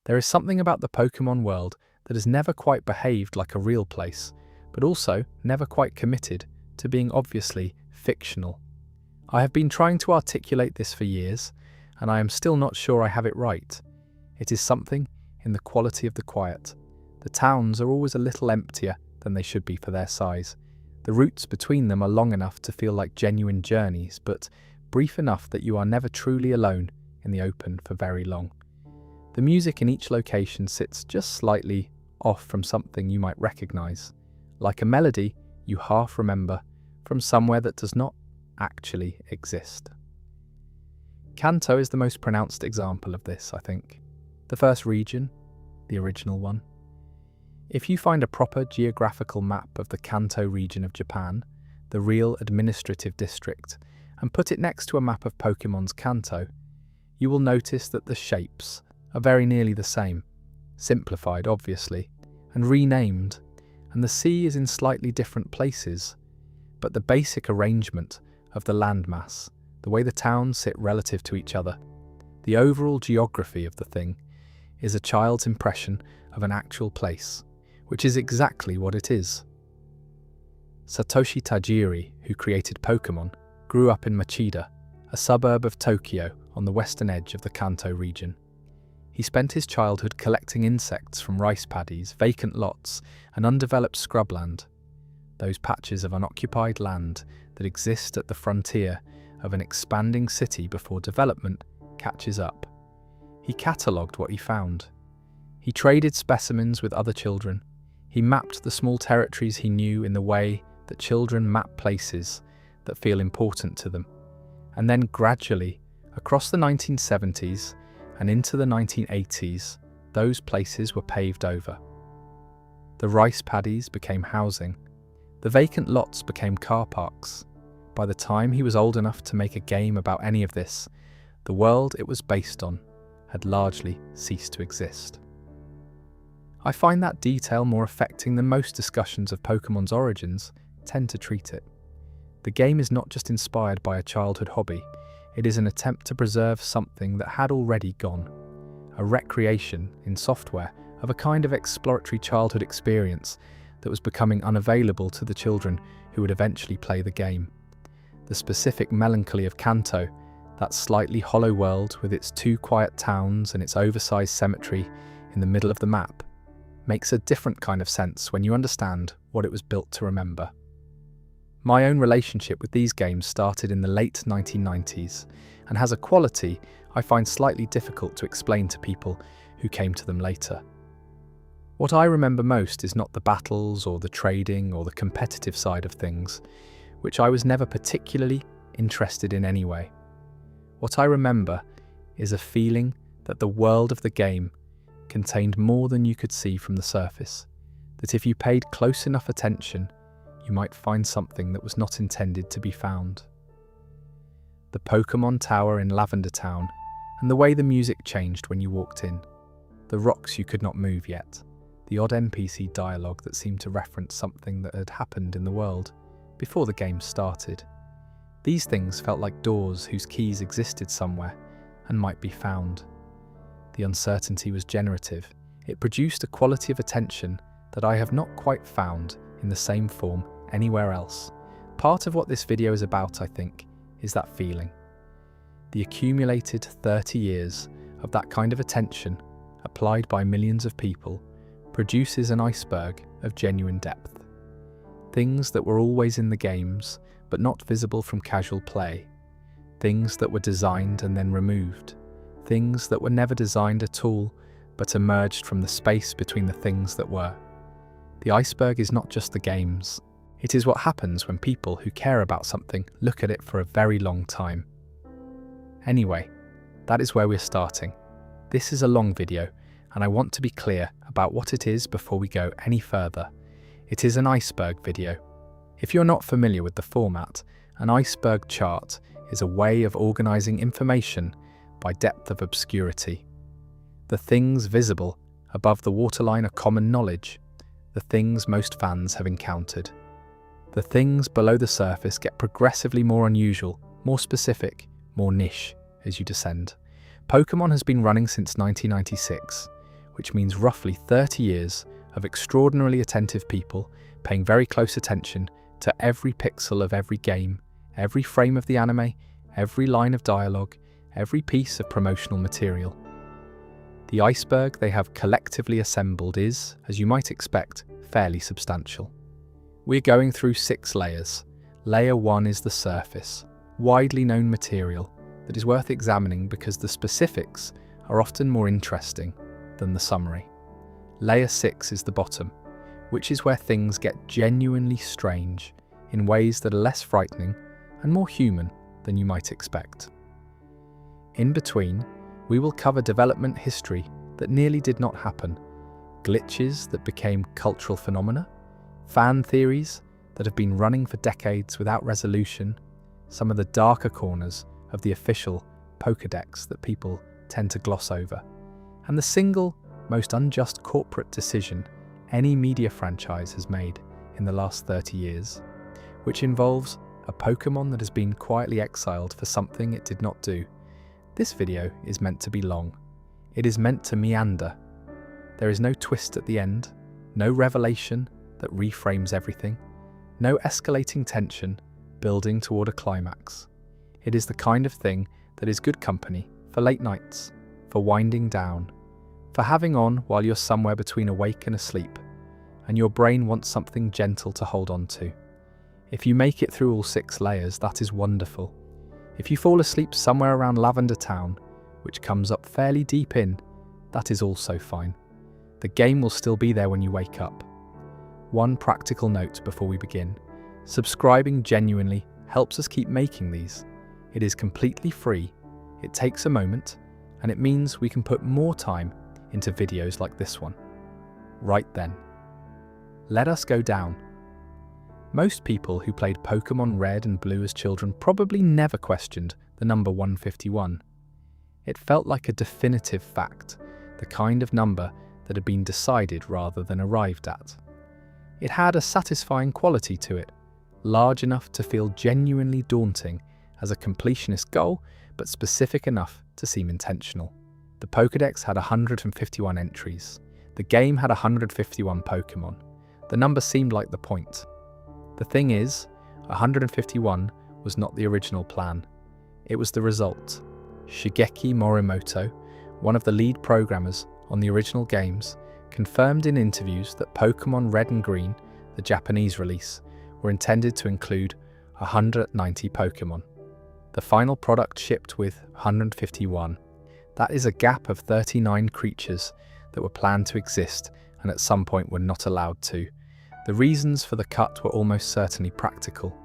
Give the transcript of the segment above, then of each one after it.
There is something about the Pokémon world that has never quite behaved like a real place, but also never quite committed to being obviously fictional. I have been trying to articulate this for years, and I am still not sure I have it right. It is something in the quality of the quiet. The towns are always a little emptier than they should be for their size. The routes between them are long enough to feel like genuine journeys, but brief enough that you are never truly alone in the open for very long. The music in each location sits just slightly off from something you might recognize, like a melody you half remember from somewhere that does not actually exist. Kanto is the most pronounced example of this, I think. The first region, the original one. If you find a proper geographical map of the Kanto region of Japan, the real administrative district, and put it next to a map of Pokémon's Kanto, you will notice that the shapes are very nearly the same, simplified obviously, and renamed, and the sea is in slightly different places, but the basic arrangement of the landmass, the way the towns sit relative to each other, the overall geography of the thing, is a child's impression of an actual place, which is exactly what it is. Satoshi Tajiri, who created Pokémon, grew up in Machida, a suburb of Tokyo on the western edge of the Kanto region. He spent his childhood collecting insects from rice paddies, vacant lots, and undeveloped scrubland, those patches of unoccupied land that exist at the frontier of an expanding city before development catches up. He catalogued what he found. He traded specimens with other children. He mapped the small territories he knew in the way that children map places that feel important to them. And then gradually, across the 1970s and into the 1980s, those places were paved over. The rice paddies became housing. The vacant lots became car parks. By the time he was old enough to make a game about any of this, the world it was based on had largely ceased to exist. I find that detail more affecting than most discussions of Pokémon's origins tend to treat it. The game is not just inspired by a childhood hobby, it is an attempt to preserve something that had already gone, a recreation in software of a kind of exploratory childhood experience that was becoming unavailable to the children who would eventually play the game. The specific melancholy of Kanto, that slightly hollow world with its two quiet towns and its oversized cemetery in the middle of the map, makes a different kind of sense when you understand what it was built to remember. My own relationship with these games started in the late 1990s and has a quality I find slightly difficult to explain to people who came to them later. What I remember most is not the battles or the trading or the competitive side of things, which I was never particularly interested in anyway. What I remember is a feeling that the world of the game contained more than you could see from the surface, that if you paid close enough attention, you might find something that was not intended to be found. The Pokémon Tower in Lavender Town, and the way the music changed when you walked in, the rocks you could not move yet, the odd NPC dialogue that seemed to reference something that had happened in the world before the game started. These things felt like doors whose keys existed somewhere and might be found. The uncertainty was generative. It produced a quality of attention that I have not quite found in the same form anywhere else. Part of what this video is about, I think, is that feeling. The accumulated 30 years of that kind of attention, applied by millions of people, produces an iceberg of genuine depth. Things that were always in the games, but not visible from casual play. Things that were designed and then removed. Things that were never designed at all, but emerged from the space between the things that were. The iceberg is not just the games. It is what happens when people who care about something look at it for a very long time. Anyway, that is where we're starting. This is a long video, and I want to be clear about what it is before we go any further. It is an iceberg video. If you're not familiar with the format, an iceberg chart is a way of organizing information by depth of obscurity. The things visible above the waterline are common knowledge, the things most fans have encountered. The things below the surface get progressively more unusual, more specific, more niche as you descend. Pokémon has been running since 1996, which means roughly 30 years of extraordinarily attentive people paying very close attention to every pixel of every game, every frame of the anime, every line of dialogue, every piece of promotional material. The iceberg they have collectively assembled is, as you might expect, fairly substantial. We're going through 6 layers. Layer 1 is the surface, widely known material that is worth examining because the specifics are often more interesting than the summary. Layer 6 is the bottom, which is where things get genuinely strange in ways that are less frightening and more human than you might expect. In between, we will cover development history that nearly did not happen, glitches that became cultural phenomena, fan theories that have been running for decades without resolution, some of the darker corners of the official Pokédex that people tend to gloss over, and the single most unjust corporate decision any media franchise has made in the last 30 years, which involves a Pokémon that has been quietly exiled for something it did not do. This video is meant to be long. It is meant to meander. There is no twist at the end, no revelation that reframes everything, no escalating tension building toward a climax. It is the kind of thing that is good company for late nights, for winding down, for having on while you're somewhere between awake and asleep, and your brain wants something gentle to hold on to. If you make it through all 6 layers, that is wonderful. If you fall asleep somewhere around Lavender Town, which comes up fairly deep in, that is also fine. The game will still be there when you wake up. One practical note before we begin. Subscribing genuinely helps us keep making these. It is completely free, it takes a moment, and it means we can put more time into videos like this one. Right then, let us go down. Most people who played Pokémon Red and Blue as children probably never questioned the number 151. It felt like a definitive fact, the kind of number that had been decided rather than arrived at. It had a satisfying quality to it, large enough to feel genuinely daunting as a completionist goal, but specific enough to seem intentional. The Pokédex had 151 entries. The game had 151 Pokémon. The number seemed like the point. The thing is, 151 was not the original plan. It was the result. Shigeki Morimoto, one of the lead programmers on the original games, confirmed in interviews that Pokémon Red and Green, the Japanese release, were intended to include 190 Pokémon. The final product shipped with 151. That is a gap of 39 creatures that were planned to exist and at some point were not allowed to. The reasons for the cut were almost certainly practical.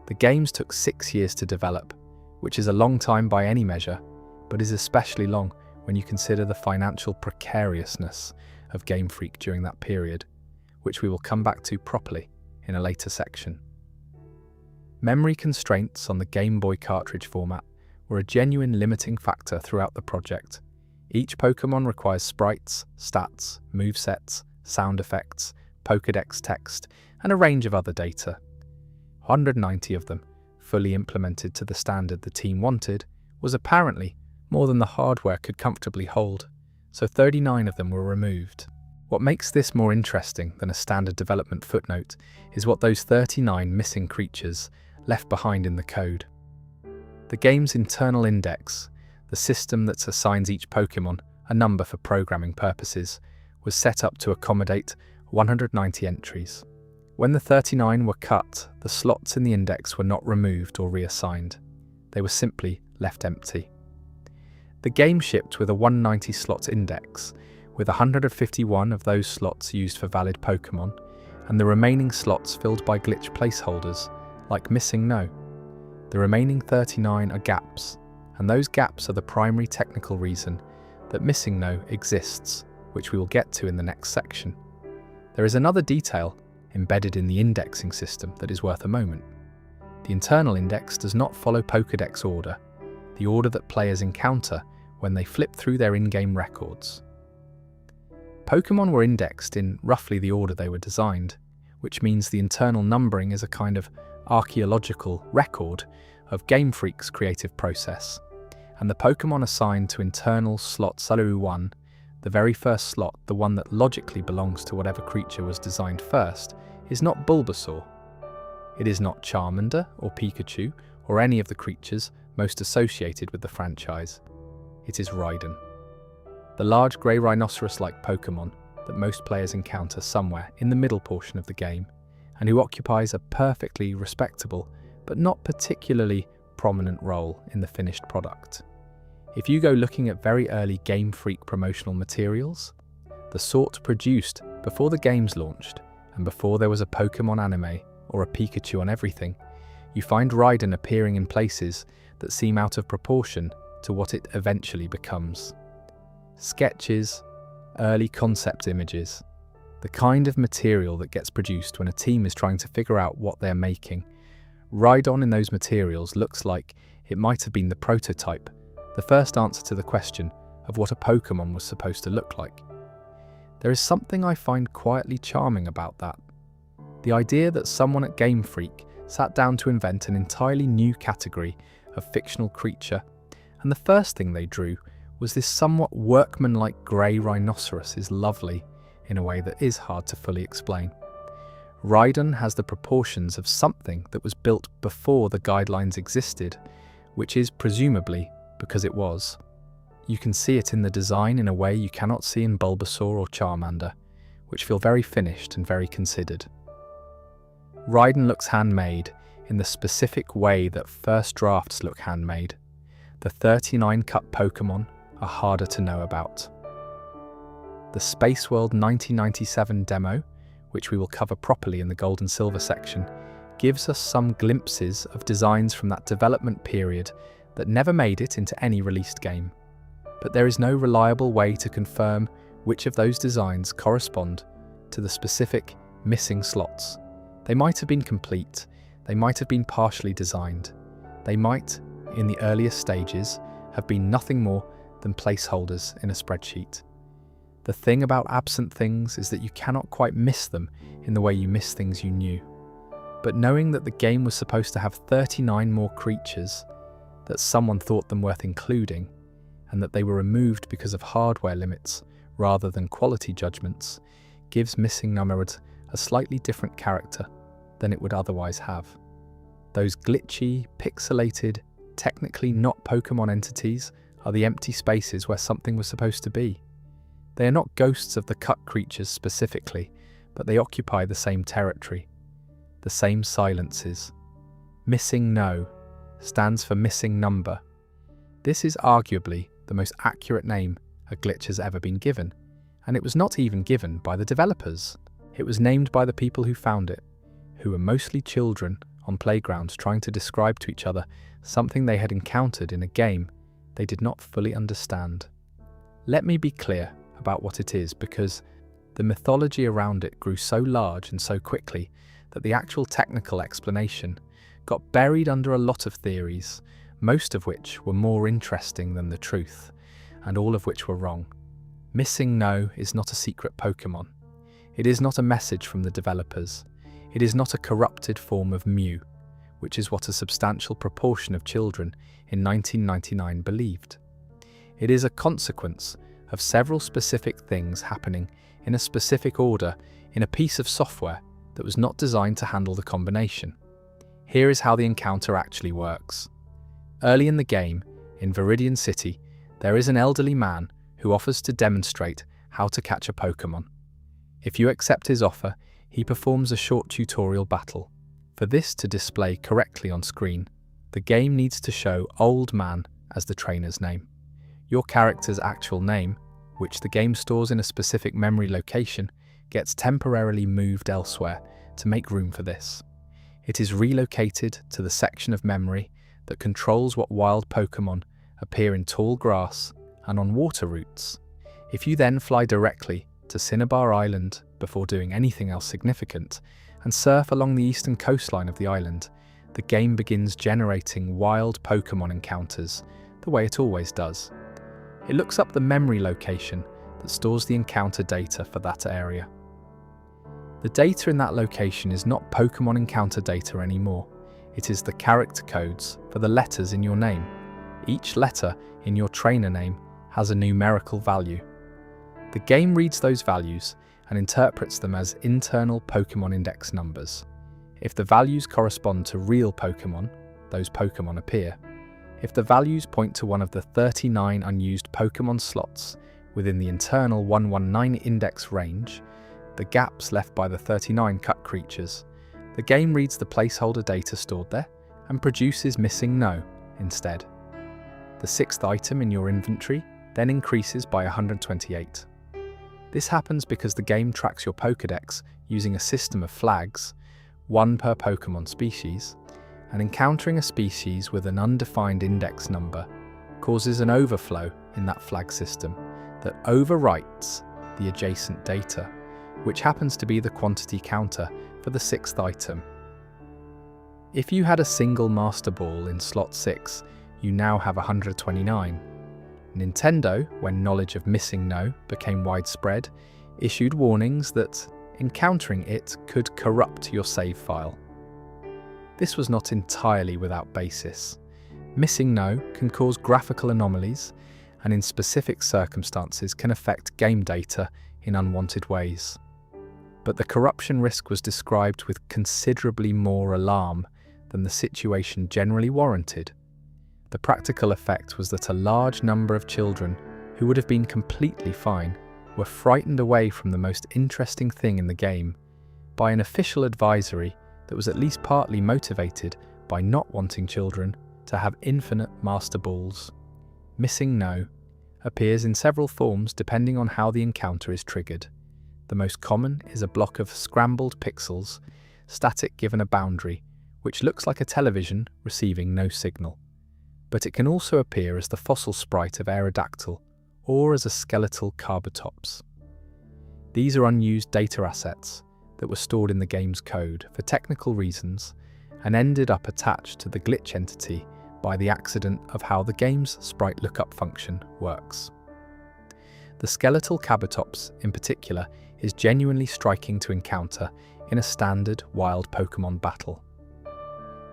The games took 6 years to develop, which is a long time by any measure, but is especially long when you consider the financial precariousness of Game Freak during that period, which we will come back to properly in a later section. Memory constraints on the Game Boy cartridge format were a genuine limiting factor throughout the project. Each Pokémon requires sprites, stats, movesets, sound effects, Pokédex text, and a range of other data. 190 of them, fully implemented to the standard the team wanted, was apparently more than the hardware could comfortably hold, so 39 of them were removed. What makes this more interesting than a standard development footnote is what those 39 missing creatures left behind in the code. The game's internal index, the system that assigns each Pokémon a number for programming purposes, was set up to accommodate 190 entries. When the 39 were cut, the slots in the index were not removed or reassigned. They were simply left empty. The game shipped with a 190 slot index, with 151 of those slots used for valid Pokémon, and the remaining slots filled by glitch placeholders, like Missing No. The remaining 39 are gaps, and those gaps are the primary technical reason that Missing No exists, which we will get to in the next section. There is another detail embedded in the indexing system that is worth a moment. The internal index does not follow Pokédex order, the order that players encounter when they flip through their in-game records. Pokémon were indexed in roughly the order they were designed, which means the internal numbering is a kind of archaeological record of Game Freak's creative process, and the Pokémon assigned to internal slot Salu 1, The very first slot, the one that logically belongs to whatever creature was designed first, is not Bulbasaur. It is not Charmander or Pikachu or any of the creatures most associated with the franchise. It is Raiden. The large grey rhinoceros-like Pokémon that most players encounter somewhere in the middle portion of the game, and who occupies a perfectly respectable but not particularly prominent role in the finished product. If you go looking at very early Game Freak promotional materials, the sort produced before the games launched and before there was a Pokémon anime or a Pikachu on everything, you find Raiden appearing in places that seem out of proportion to what it eventually becomes. Sketches, early concept images, the kind of material that gets produced when a team is trying to figure out what they're making. Raiden in those materials looks like it might have been the prototype, the first answer to the question of what a Pokémon was supposed to look like. There is something I find quietly charming about that. The idea that someone at Game Freak sat down to invent an entirely new category of fictional creature, and the first thing they drew was this somewhat workmanlike grey rhinoceros is lovely in a way that is hard to fully explain. Raiden has the proportions of something that was built before the guidelines existed, which is presumably because it was. You can see it in the design in a way you cannot see in Bulbasaur or Charmander, which feel very finished and very considered. Raiden looks handmade in the specific way that first drafts look handmade. The 39-cut Pokémon are harder to know about. The Space World 1997 demo, which we will cover properly in the Gold and Silver section, gives us some glimpses of designs from that development period that never made it into any released game. But there is no reliable way to confirm which of those designs correspond to the specific missing slots. They might have been complete, they might have been partially designed, they might, in the earliest stages, have been nothing more than placeholders in a spreadsheet. The thing about absent things is that you cannot quite miss them in the way you miss things you knew. But knowing that the game was supposed to have 39 more creatures, that someone thought them worth including, and that they were removed because of hardware limits rather than quality judgments, gives Missing Numbered a slightly different character than it would otherwise have. Those glitchy, pixelated, technically not Pokémon entities are the empty spaces where something was supposed to be. They are not ghosts of the cut creatures specifically, but they occupy the same territory, the same silences. Missing No stands for missing number. This is arguably the most accurate name a glitch has ever been given, and it was not even given by the developers. It was named by the people who found it, who were mostly children on playgrounds trying to describe to each other something they had encountered in a game they did not fully understand. Let me be clear about what it is, because the mythology around it grew so large and so quickly that the actual technical explanation got buried under a lot of theories, most of which were more interesting than the truth, and all of which were wrong. Missing No is not a secret Pokémon. It is not a message from the developers. It is not a corrupted form of Mew, which is what a substantial proportion of children in 1999 believed. It is a consequence of several specific things happening in a specific order in a piece of software that was not designed to handle the combination. Here is how the encounter actually works. Early in the game, in Viridian City, there is an elderly man who offers to demonstrate how to catch a Pokémon. If you accept his offer, he performs a short tutorial battle. For this to display correctly on screen, the game needs to show Old Man as the trainer's name. Your character's actual name, which the game stores in a specific memory location, gets temporarily moved elsewhere to make room for this. It is relocated to the section of memory that controls what wild Pokémon appear in tall grass and on water routes. If you then fly directly to Cinnabar Island before doing anything else significant and surf along the eastern coastline of the island, the game begins generating wild Pokémon encounters the way it always does. It looks up the memory location that stores the encounter data for that area. The data in that location is not Pokémon encounter data anymore. It is the character codes for the letters in your name. Each letter in your trainer name has a numerical value. The game reads those values and interprets them as internal Pokémon index numbers. If the values correspond to real Pokémon, those Pokémon appear. If the values point to one of the 39 unused Pokémon slots within the internal 119 index range, the gaps left by the 39 cut creatures, the game reads the placeholder data stored there and produces missing no instead. The sixth item in your inventory then increases by 128. This happens because the game tracks your Pokédex using a system of flags, one per Pokémon species, and encountering a species with an undefined index number causes an overflow in that flag system that overwrites the adjacent data, which happens to be the quantity counter for the sixth item. If you had a single Master Ball in slot 6, you now have 129. Nintendo, when knowledge of missing no became widespread, issued warnings that encountering it could corrupt your save file. This was not entirely without basis. Missing no can cause graphical anomalies and in specific circumstances can affect game data in unwanted ways. But the corruption risk was described with considerably more alarm than the situation generally warranted. The practical effect was that a large number of children who would have been completely fine were frightened away from the most interesting thing in the game by an official advisory that was at least partly motivated by not wanting children to have infinite Master Balls. Missing no appears in several forms depending on how the encounter is triggered. The most common is a block of scrambled pixels, static given a boundary, which looks like a television receiving no signal. But it can also appear as the fossil sprite of Aerodactyl or as a skeletal Carbotops. These are unused data assets that were stored in the game's code for technical reasons and ended up attached to the glitch entity by the accident of how the game's sprite lookup function works. The skeletal Carbotops, in particular, is genuinely striking to encounter in a standard wild Pokémon battle.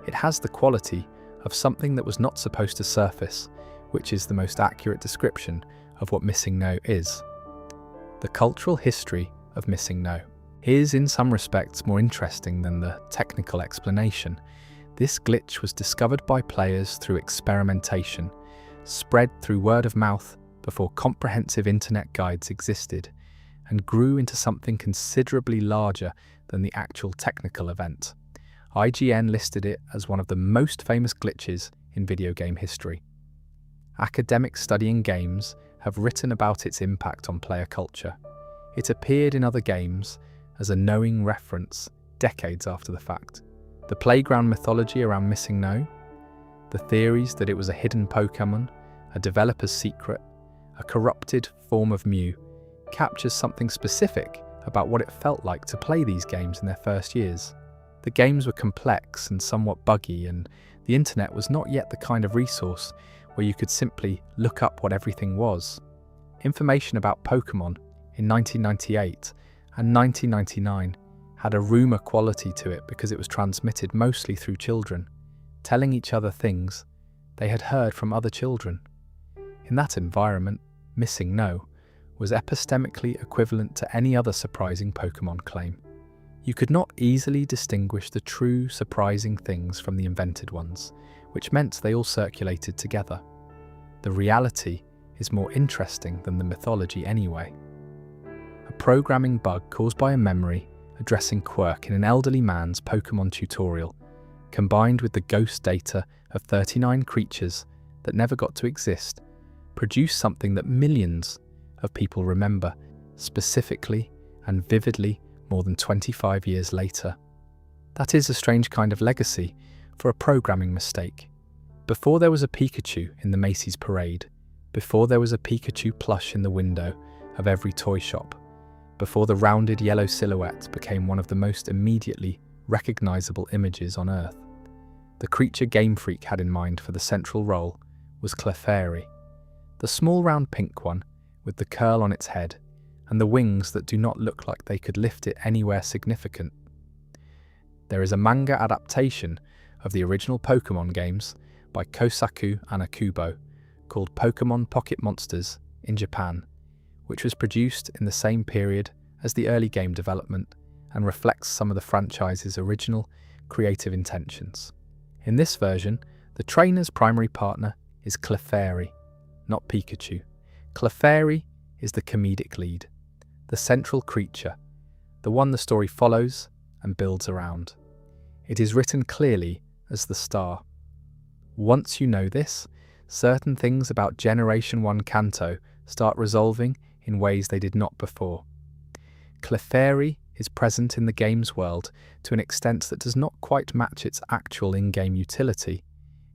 It has the quality of something that was not supposed to surface, which is the most accurate description of what missing no is. The cultural history of missing no is in some respects more interesting than the technical explanation. This glitch was discovered by players through experimentation, spread through word of mouth before comprehensive internet guides existed, and grew into something considerably larger than the actual technical event. IGN listed it as one of the most famous glitches in video game history. Academics studying games have written about its impact on player culture. It appeared in other games as a knowing reference decades after the fact. The playground mythology around missing no, the theories that it was a hidden Pokémon, a developer's secret, a corrupted form of Mew, captures something specific about what it felt like to play these games in their first years. The games were complex and somewhat buggy, and the internet was not yet the kind of resource where you could simply look up what everything was. Information about Pokémon in 1998 and 1999 had a rumour quality to it because it was transmitted mostly through children, telling each other things they had heard from other children. In that environment, missing no was epistemically equivalent to any other surprising Pokémon claim. You could not easily distinguish the true surprising things from the invented ones, which meant they all circulated together. The reality is more interesting than the mythology anyway. A programming bug caused by a memory addressing quirk in an elderly man's Pokémon tutorial, combined with the ghost data of 39 creatures that never got to exist, produced something that millions of people remember specifically and vividly more than 25 years later. That is a strange kind of legacy for a programming mistake. Before there was a Pikachu in the Macy's parade, before there was a Pikachu plush in the window of every toy shop, before the rounded yellow silhouette became one of the most immediately recognizable images on Earth, the creature Game Freak had in mind for the central role was Clefairy, the small round pink one with the curl on its head and the wings that do not look like they could lift it anywhere significant. There is a manga adaptation of the original Pokémon games by Kosaku Anakubo called Pokémon Pocket Monsters in Japan, which was produced in the same period as the early game development and reflects some of the franchise's original creative intentions. In this version, the trainer's primary partner is Clefairy, not Pikachu. Clefairy is the comedic lead, the central creature, the one the story follows and builds around. It is written clearly as the star. Once you know this, certain things about Generation 1 Kanto start resolving in ways they did not before. Clefairy is present in the game's world to an extent that does not quite match its actual in-game utility.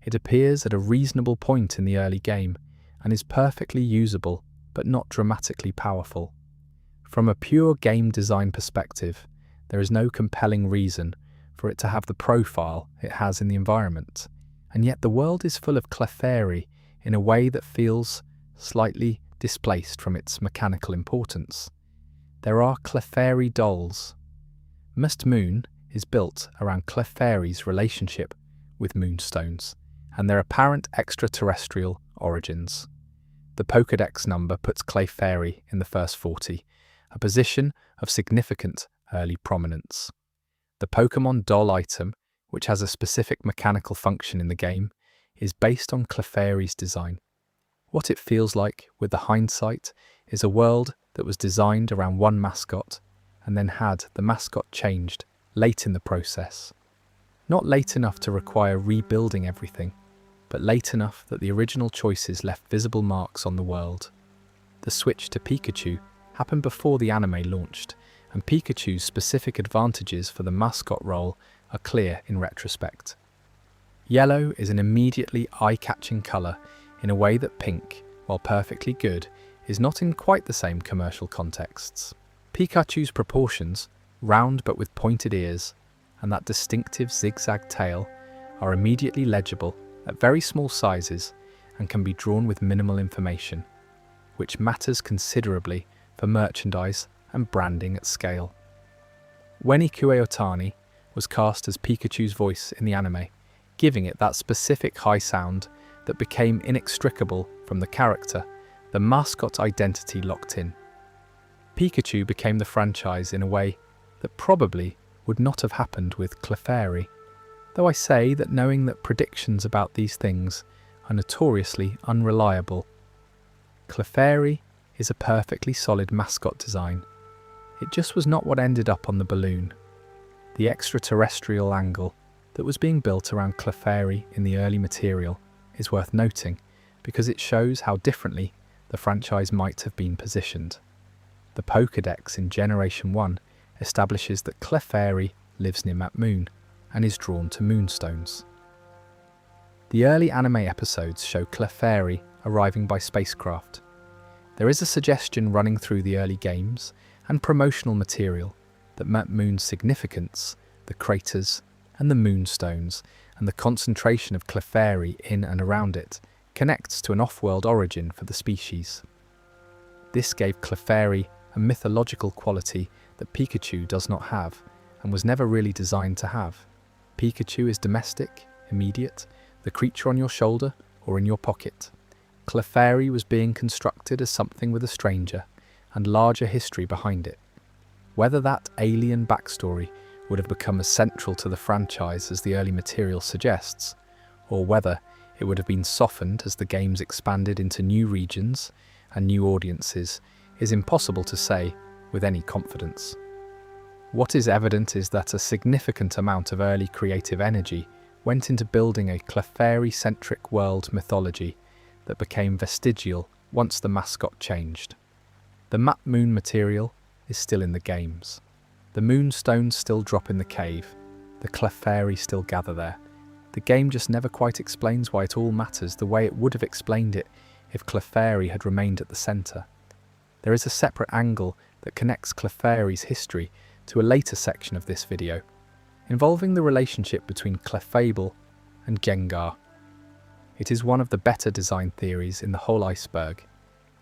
It appears at a reasonable point in the early game and is perfectly usable but not dramatically powerful. From a pure game design perspective, there is no compelling reason for it to have the profile it has in the environment, and yet the world is full of Clefairy in a way that feels slightly displaced from its mechanical importance. There are Clefairy dolls. Must Moon is built around Clefairy's relationship with moonstones and their apparent extraterrestrial origins. The Pokédex number puts Clefairy in the first 40, a position of significant early prominence. The Pokémon doll item, which has a specific mechanical function in the game, is based on Clefairy's design. What it feels like, with the hindsight, is a world that was designed around one mascot and then had the mascot changed late in the process. Not late enough to require rebuilding everything, but late enough that the original choices left visible marks on the world. The switch to Pikachu happened before the anime launched, and Pikachu's specific advantages for the mascot role are clear in retrospect. Yellow is an immediately eye-catching colour in a way that pink, while perfectly good, is not in quite the same commercial contexts. Pikachu's proportions, round but with pointed ears, and that distinctive zigzag tail are immediately legible at very small sizes and can be drawn with minimal information, which matters considerably for merchandise and branding at scale. When Ikue Otani was cast as Pikachu's voice in the anime, giving it that specific high sound that became inextricable from the character, the mascot identity locked in. Pikachu became the franchise in a way that probably would not have happened with Clefairy, though I say that knowing that predictions about these things are notoriously unreliable. Clefairy is a perfectly solid mascot design. It just was not what ended up on the balloon. The extraterrestrial angle that was being built around Clefairy in the early material is worth noting because it shows how differently the franchise might have been positioned. The Pokédex in Generation 1 establishes that Clefairy lives near Map Moon and is drawn to moonstones. The early anime episodes show Clefairy arriving by spacecraft. There is a suggestion running through the early games and promotional material that Map Moon's significance, the craters and the moonstones, and the concentration of Clefairy in and around it connects to an off-world origin for the species. This gave Clefairy a mythological quality that Pikachu does not have and was never really designed to have. Pikachu is domestic, immediate, the creature on your shoulder or in your pocket. Clefairy was being constructed as something with a stranger and larger history behind it. Whether that alien backstory would have become as central to the franchise as the early material suggests, or whether it would have been softened as the games expanded into new regions and new audiences, is impossible to say with any confidence. What is evident is that a significant amount of early creative energy went into building a Clefairy-centric world mythology that became vestigial once the mascot changed. The Map Moon material is still in the games. The moonstones still drop in the cave. The Clefairy still gather there. The game just never quite explains why it all matters the way it would have explained it if Clefairy had remained at the centre. There is a separate angle that connects Clefairy's history to a later section of this video, involving the relationship between Clefable and Gengar. It is one of the better design theories in the whole Iceberg,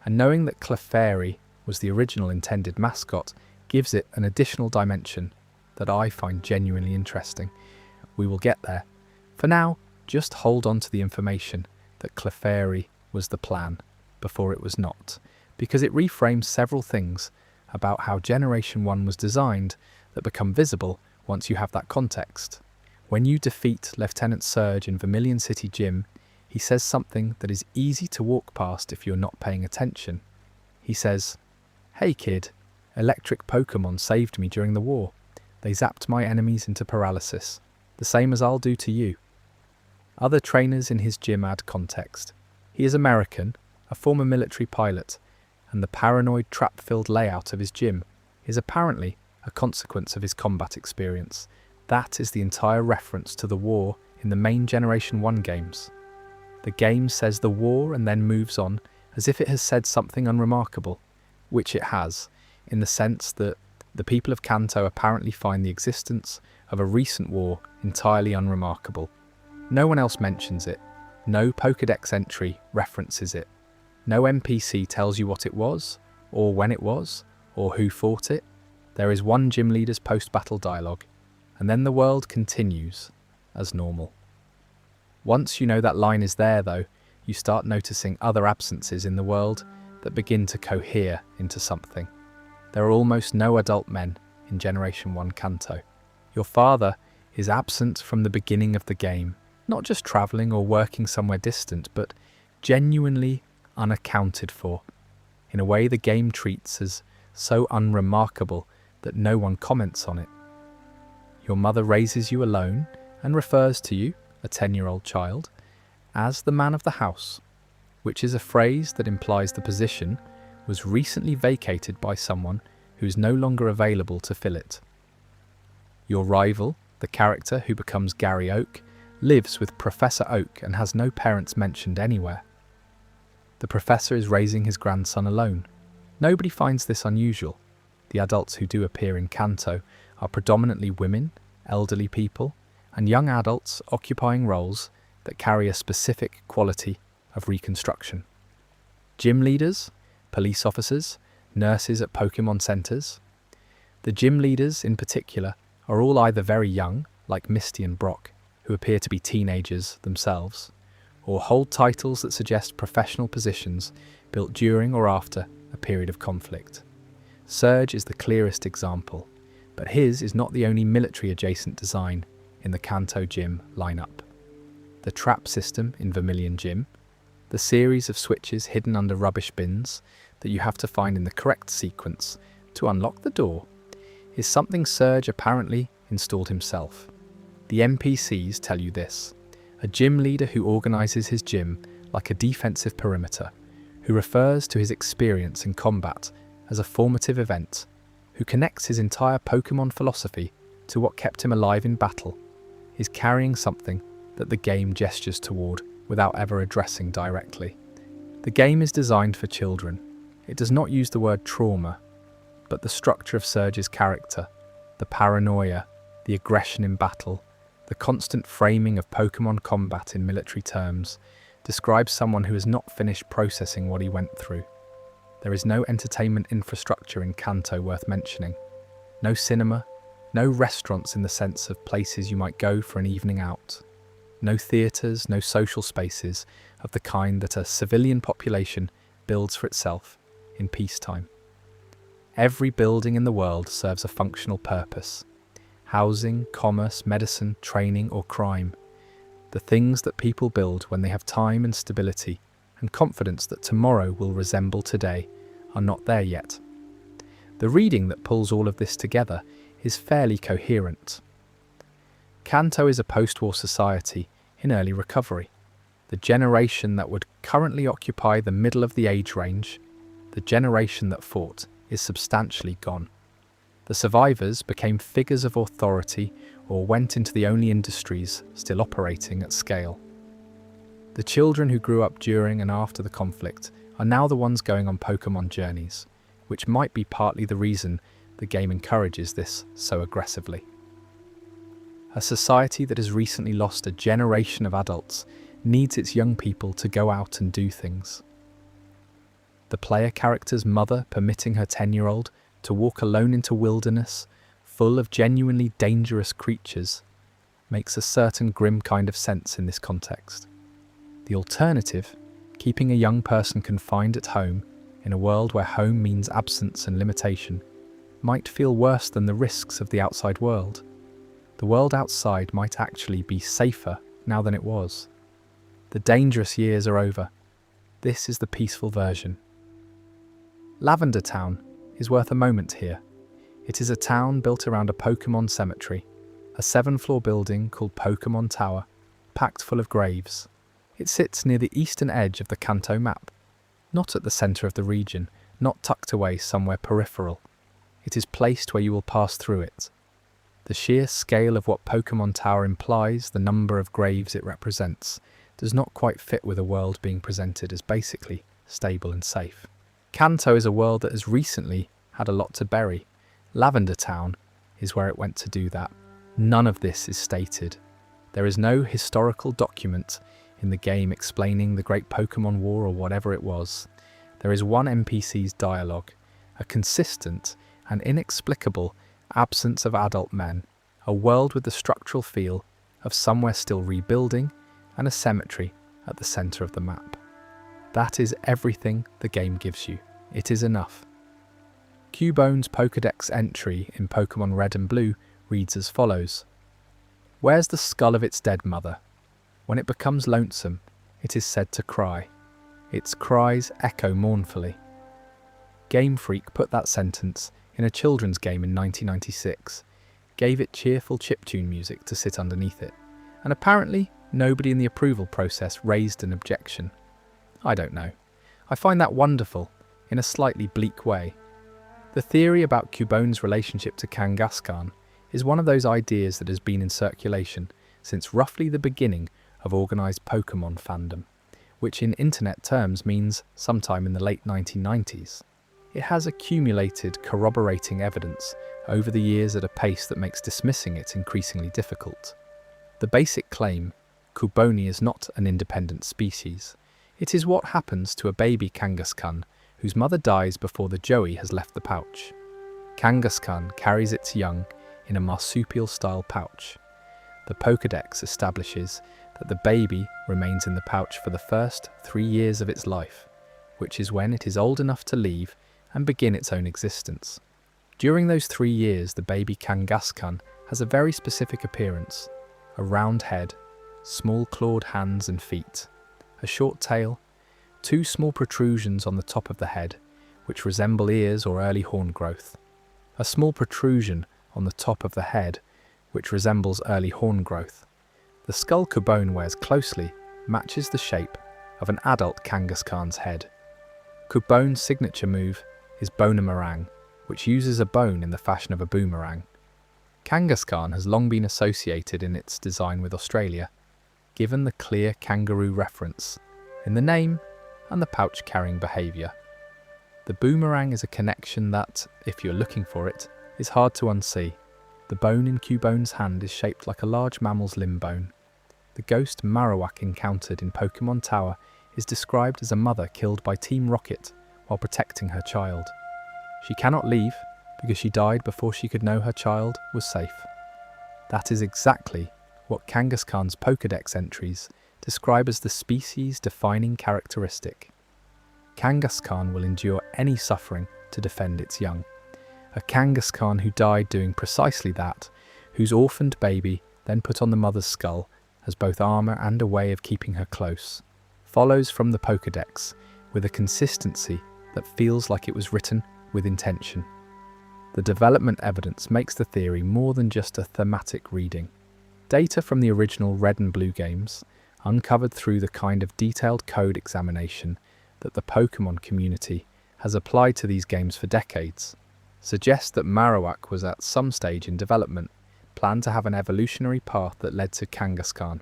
and knowing that Clefairy was the original intended mascot gives it an additional dimension that I find genuinely interesting. We will get there. For now, just hold on to the information that Clefairy was the plan before it was not, because it reframes several things about how Generation 1 was designed that become visible once you have that context. When you defeat Lieutenant Surge in Vermilion City Gym, he says something that is easy to walk past if you're not paying attention. He says, "Hey kid, electric Pokémon saved me during the war. They zapped my enemies into paralysis, the same as I'll do to you." Other trainers in his gym add context. He is American, a former military pilot, and the paranoid trap-filled layout of his gym is apparently a consequence of his combat experience. That is the entire reference to the war in the main Generation 1 games. The game says the war and then moves on as if it has said something unremarkable, which it has, in the sense that the people of Kanto apparently find the existence of a recent war entirely unremarkable. No one else mentions it. No Pokédex entry references it. No NPC tells you what it was, or when it was, or who fought it. There is one gym leader's post-battle dialogue, and then the world continues as normal. Once you know that line is there, though, you start noticing other absences in the world that begin to cohere into something. There are almost no adult men in Generation 1 Kanto. Your father is absent from the beginning of the game, not just travelling or working somewhere distant, but genuinely unaccounted for, in a way the game treats as so unremarkable that no one comments on it. Your mother raises you alone and refers to you, a 10-year-old child, as the man of the house, which is a phrase that implies the position was recently vacated by someone who is no longer available to fill it. Your rival, the character who becomes Gary Oak, lives with Professor Oak and has no parents mentioned anywhere. The professor is raising his grandson alone. Nobody finds this unusual. The adults who do appear in Kanto are predominantly women, elderly people, and young adults occupying roles that carry a specific quality of reconstruction. Gym leaders, police officers, nurses at Pokémon centers. The gym leaders, in particular, are all either very young, like Misty and Brock, who appear to be teenagers themselves, or hold titles that suggest professional positions built during or after a period of conflict. Surge is the clearest example, but his is not the only military-adjacent design in the Kanto Gym lineup. The trap system in Vermilion Gym, the series of switches hidden under rubbish bins that you have to find in the correct sequence to unlock the door, is something Surge apparently installed himself. The NPCs tell you this: a gym leader who organises his gym like a defensive perimeter, who refers to his experience in combat as a formative event, who connects his entire Pokémon philosophy to what kept him alive in battle, is carrying something that the game gestures toward without ever addressing directly. The game is designed for children. It does not use the word trauma, but the structure of Surge's character, the paranoia, the aggression in battle, the constant framing of Pokémon combat in military terms, describes someone who has not finished processing what he went through. There is no entertainment infrastructure in Kanto worth mentioning. No cinema, no restaurants in the sense of places you might go for an evening out. No theatres, no social spaces of the kind that a civilian population builds for itself in peacetime. Every building in the world serves a functional purpose. Housing, commerce, medicine, training, or crime. The things that people build when they have time and stability and confidence that tomorrow will resemble today are not there yet. The reading that pulls all of this together is fairly coherent. Kanto is a post-war society in early recovery. The generation that would currently occupy the middle of the age range, the generation that fought, is substantially gone. The survivors became figures of authority or went into the only industries still operating at scale. The children who grew up during and after the conflict are now the ones going on Pokémon journeys, which might be partly the reason the game encourages this so aggressively. A society that has recently lost a generation of adults needs its young people to go out and do things. The player character's mother permitting her 10-year-old to walk alone into wilderness full of genuinely dangerous creatures makes a certain grim kind of sense in this context. The alternative, keeping a young person confined at home, in a world where home means absence and limitation, might feel worse than the risks of the outside world. The world outside might actually be safer now than it was. The dangerous years are over. This is the peaceful version. Lavender Town is worth a moment here. It is a town built around a Pokémon cemetery, a 7-floor building called Pokémon Tower, packed full of graves. It sits near the eastern edge of the Kanto map, not at the centre of the region, not tucked away somewhere peripheral. It is placed where you will pass through it. The sheer scale of what Pokémon Tower implies, the number of graves it represents, does not quite fit with a world being presented as basically stable and safe. Kanto is a world that has recently had a lot to bury. Lavender Town is where it went to do that. None of this is stated. There is no historical document in the game explaining the Great Pokémon War or whatever it was. There is one NPC's dialogue, a consistent and inexplicable absence of adult men, a world with the structural feel of somewhere still rebuilding, and a cemetery at the centre of the map. That is everything the game gives you. It is enough. Cubone's Pokédex entry in Pokémon Red and Blue reads as follows. Where's the skull of its dead mother? When it becomes lonesome, it is said to cry. Its cries echo mournfully. Game Freak put that sentence in a children's game in 1996, gave it cheerful chiptune music to sit underneath it, and apparently nobody in the approval process raised an objection. I don't know. I find that wonderful, in a slightly bleak way. The theory about Cubone's relationship to Kangaskhan is one of those ideas that has been in circulation since roughly the beginning of organised Pokémon fandom, which in internet terms means sometime in the late 1990s. It has accumulated corroborating evidence over the years at a pace that makes dismissing it increasingly difficult. The basic claim, Cubone is not an independent species. It is what happens to a baby Kangaskhan whose mother dies before the Joey has left the pouch. Kangaskhan carries its young in a marsupial-style pouch. The Pokédex establishes that the baby remains in the pouch for the first 3 years of its life, which is when it is old enough to leave and begin its own existence. During those 3 years, the baby Kangaskhan has a very specific appearance: a round head, small clawed hands and feet, a short tail, 2 small protrusions on the top of the head, which resemble ears or early horn growth, a small protrusion on the top of the head, which resembles early horn growth. The skull Cubone wears closely matches the shape of an adult Kangaskhan's head. Cubone's signature move is Bonemerang, which uses a bone in the fashion of a boomerang. Kangaskhan has long been associated in its design with Australia, given the clear kangaroo reference in the name and the pouch-carrying behaviour. The boomerang is a connection that, if you're looking for it, is hard to unsee. The bone in Cubone's hand is shaped like a large mammal's limb bone. The ghost Marowak encountered in Pokémon Tower is described as a mother killed by Team Rocket while protecting her child. She cannot leave because she died before she could know her child was safe. That is exactly what Kangaskhan's Pokédex entries describe as the species-defining characteristic. Kangaskhan will endure any suffering to defend its young. A Kangaskhan who died doing precisely that, whose orphaned baby then put on the mother's skull, has both armour and a way of keeping her close, follows from the Pokédex with a consistency that feels like it was written with intention. The development evidence makes the theory more than just a thematic reading. Data from the original Red and Blue games, uncovered through the kind of detailed code examination that the Pokémon community has applied to these games for decades, suggests that Marowak was at some stage in development planned to have an evolutionary path that led to Kangaskhan.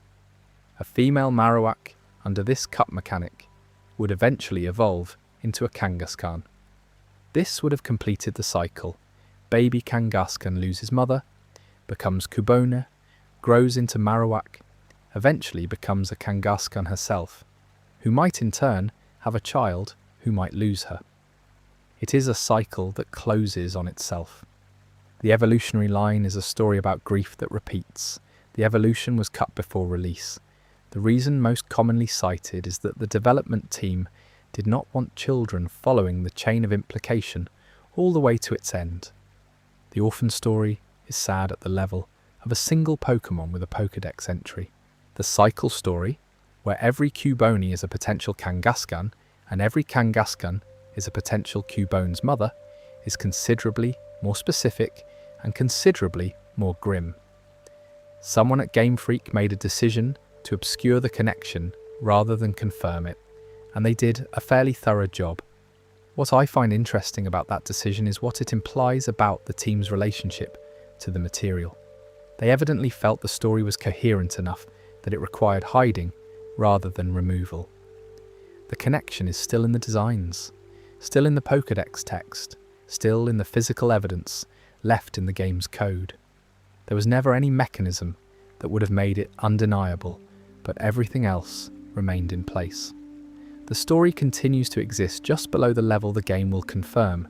A female Marowak, under this cup mechanic, would eventually evolve into a Kangaskhan. This would have completed the cycle. Baby Kangaskhan loses mother, becomes Cubone, grows into Marowak, eventually becomes a Kangaskhan herself, who might in turn have a child who might lose her. It is a cycle that closes on itself. The evolutionary line is a story about grief that repeats. The evolution was cut before release. The reason most commonly cited is that the development team did not want children following the chain of implication all the way to its end. The orphan story is sad at the level of a single Pokémon with a Pokédex entry. The cycle story, where every Cubone is a potential Kangaskhan and every Kangaskhan is a potential Cubone's mother, is considerably more specific and considerably more grim. Someone at Game Freak made a decision to obscure the connection rather than confirm it, and they did a fairly thorough job. What I find interesting about that decision is what it implies about the team's relationship to the material. They evidently felt the story was coherent enough that it required hiding rather than removal. The connection is still in the designs, still in the Pokédex text, still in the physical evidence left in the game's code. There was never any mechanism that would have made it undeniable, but everything else remained in place. The story continues to exist just below the level the game will confirm,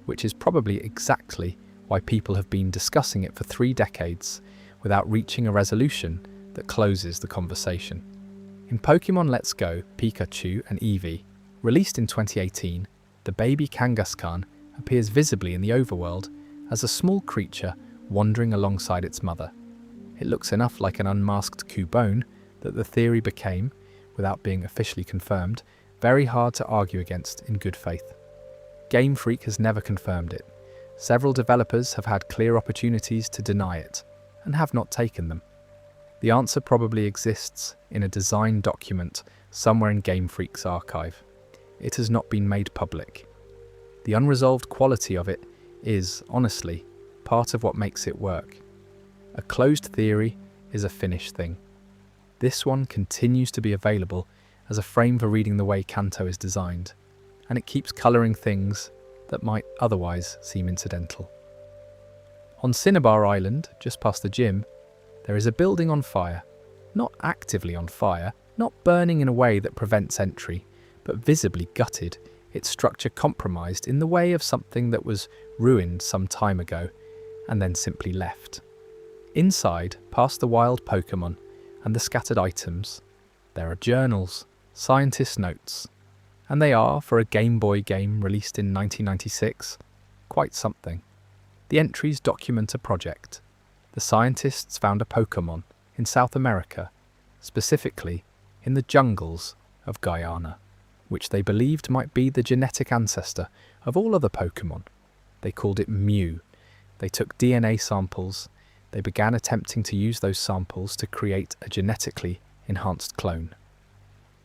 which is probably exactly why people have been discussing it for 3 decades without reaching a resolution that closes the conversation. In Pokémon Let's Go, Pikachu and Eevee, released in 2018, the baby Kangaskhan appears visibly in the overworld as a small creature wandering alongside its mother. It looks enough like an unmasked Cubone that the theory became, without being officially confirmed, very hard to argue against in good faith. Game Freak has never confirmed it. Several developers have had clear opportunities to deny it, and have not taken them. The answer probably exists in a design document somewhere in Game Freak's archive. It has not been made public. The unresolved quality of it is, honestly, part of what makes it work. A closed theory is a finished thing. This one continues to be available as a frame for reading the way Kanto is designed, and it keeps colouring things that might otherwise seem incidental. On Cinnabar Island, just past the gym, there is a building on fire. Not actively on fire, not burning in a way that prevents entry, but visibly gutted, its structure compromised in the way of something that was ruined some time ago and then simply left. Inside, past the wild Pokémon and the scattered items, there are journals, scientist notes, and they are, for a Game Boy game released in 1996, quite something. The entries document a project. The scientists found a Pokémon in South America, specifically in the jungles of Guyana, which they believed might be the genetic ancestor of all other Pokémon. They called it Mew. They took DNA samples. They began attempting to use those samples to create a genetically enhanced clone.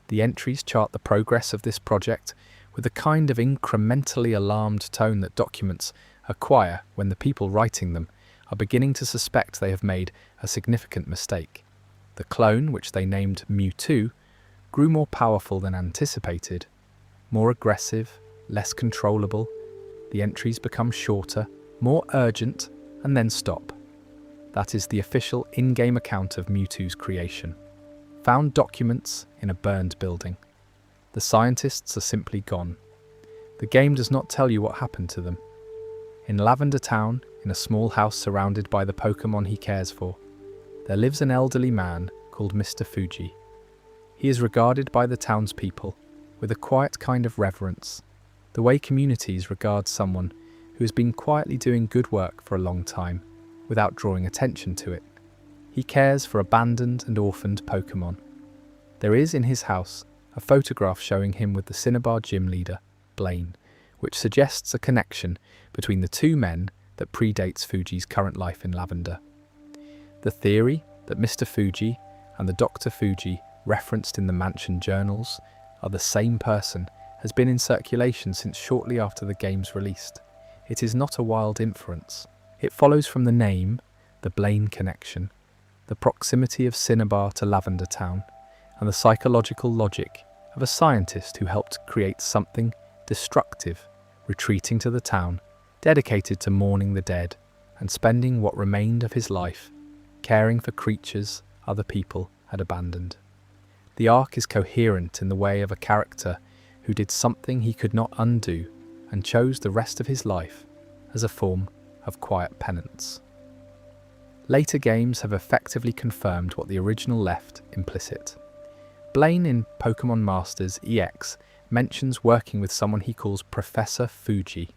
The entries chart the progress of this project with a kind of incrementally alarmed tone that documents acquire when the people writing them are beginning to suspect they have made a significant mistake. The clone, which they named Mewtwo, grew more powerful than anticipated, more aggressive, less controllable. The entries become shorter, more urgent, and then stop. That is the official in-game account of Mewtwo's creation. Found documents in a burned building. The scientists are simply gone. The game does not tell you what happened to them. In Lavender Town, in a small house surrounded by the Pokémon he cares for, there lives an elderly man called Mr. Fuji. He is regarded by the townspeople with a quiet kind of reverence, the way communities regard someone who has been quietly doing good work for a long time without drawing attention to it. He cares for abandoned and orphaned Pokémon. There is in his house a photograph showing him with the Cinnabar gym leader, Blaine, which suggests a connection between the two men that predates Fuji's current life in Lavender. The theory that Mr. Fuji and the Dr. Fuji referenced in the mansion journals are the same person has been in circulation since shortly after the game's released. It is not a wild inference. It follows from the name, the Blaine connection, the proximity of Cinnabar to Lavender Town, and the psychological logic of a scientist who helped create something destructive, retreating to the town, dedicated to mourning the dead, and spending what remained of his life caring for creatures other people had abandoned. The arc is coherent in the way of a character who did something he could not undo and chose the rest of his life as a form of quiet penance. Later games have effectively confirmed what the original left implicit. Blaine in Pokémon Masters EX mentions working with someone he calls Professor Fuji.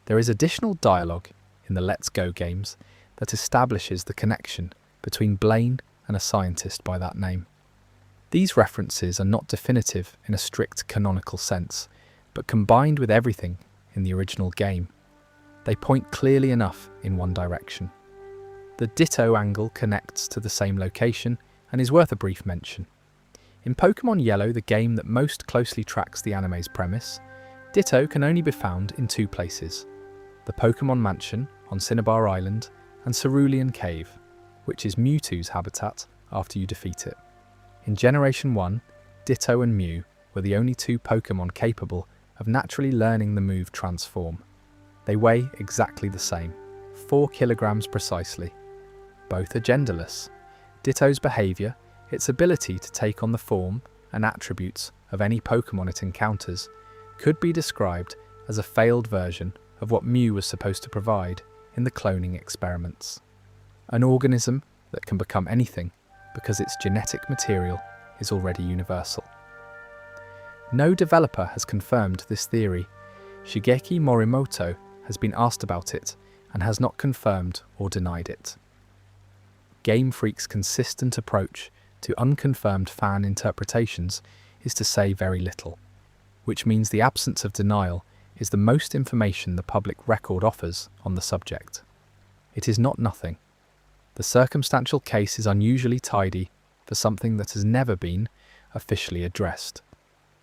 There is additional dialogue in the Let's Go games that establishes the connection between Blaine and a scientist by that name. These references are not definitive in a strict canonical sense, but combined with everything in the original game, they point clearly enough in one direction. The Ditto angle connects to the same location and is worth a brief mention. In Pokémon Yellow, the game that most closely tracks the anime's premise, Ditto can only be found in two places: the Pokémon Mansion on Cinnabar Island and Cerulean Cave, which is Mewtwo's habitat after you defeat it. In Generation 1, Ditto and Mew were the only two Pokémon capable of naturally learning the move Transform. They weigh exactly the same, 4 kilograms precisely. Both are genderless. Ditto's behaviour, its ability to take on the form and attributes of any Pokémon it encounters, could be described as a failed version of what Mew was supposed to provide in the cloning experiments. An organism that can become anything because its genetic material is already universal. No developer has confirmed this theory. Shigeki Morimoto has been asked about it and has not confirmed or denied it. Game Freak's consistent approach to unconfirmed fan interpretations is to say very little, which means the absence of denial is the most information the public record offers on the subject. It is not nothing. The circumstantial case is unusually tidy for something that has never been officially addressed.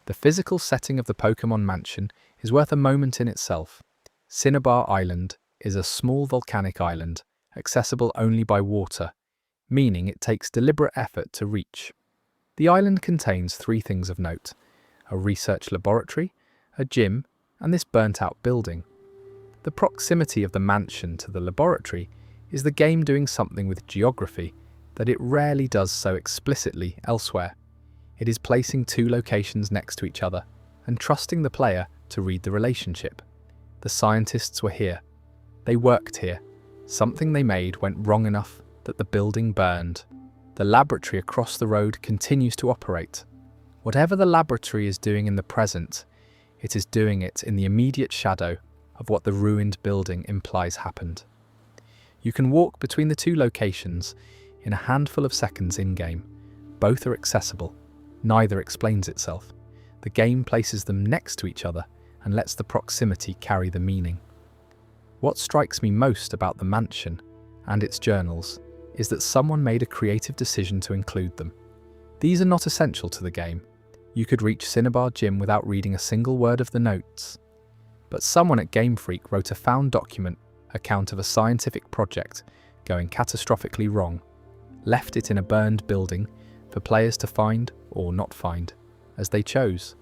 The physical setting of the Pokémon Mansion is worth a moment in itself. Cinnabar Island is a small volcanic island, accessible only by water, meaning it takes deliberate effort to reach. The island contains 3 things of note: a research laboratory, a gym, and this burnt-out building. The proximity of the mansion to the laboratory is the game doing something with geography that it rarely does so explicitly elsewhere. It is placing 2 locations next to each other and trusting the player to read the relationship. The scientists were here. They worked here. Something they made went wrong enough that the building burned. The laboratory across the road continues to operate. Whatever the laboratory is doing in the present, it is doing it in the immediate shadow of what the ruined building implies happened. You can walk between the 2 locations in a handful of seconds in-game. Both are accessible. Neither explains itself. The game places them next to each other and lets the proximity carry the meaning. What strikes me most about the mansion and its journals is that someone made a creative decision to include them. These are not essential to the game. You could reach Cinnabar Gym without reading a single word of the notes. But someone at Game Freak wrote a found document account of a scientific project going catastrophically wrong, left it in a burned building for players to find or not find, as they chose,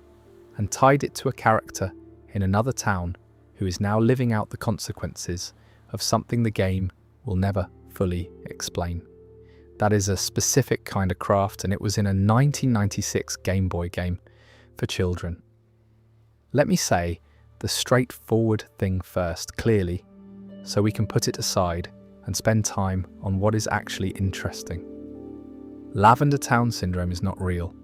and tied it to a character in another town who is now living out the consequences of something the game will never fully explain. That is a specific kind of craft, and it was in a 1996 Game Boy game for children. Let me say the straightforward thing first, clearly, so we can put it aside and spend time on what is actually interesting. Lavender Town Syndrome is not real.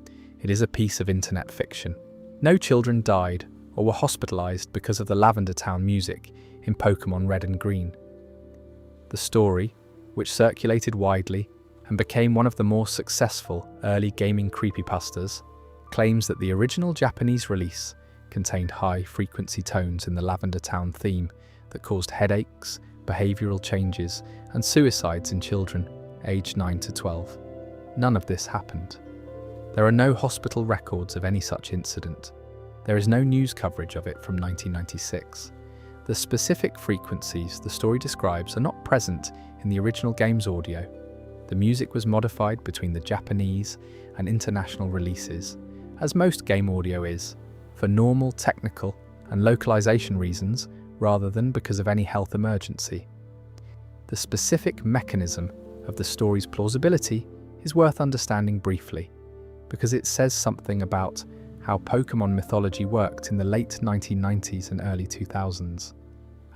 It is a piece of internet fiction. No children died or were hospitalized because of the Lavender Town music in Pokémon Red and Green. The story, which circulated widely and became one of the more successful early gaming creepypastas, claims that the original Japanese release contained high-frequency tones in the Lavender Town theme that caused headaches, behavioural changes, and suicides in children aged 9 to 12. None of this happened. There are no hospital records of any such incident. There is no news coverage of it from 1996. The specific frequencies the story describes are not present in the original game's audio. The music was modified between the Japanese and international releases, as most game audio is, for normal technical and localization reasons rather than because of any health emergency. The specific mechanism of the story's plausibility is worth understanding briefly, because it says something about how Pokémon mythology worked in the late 1990s and early 2000s.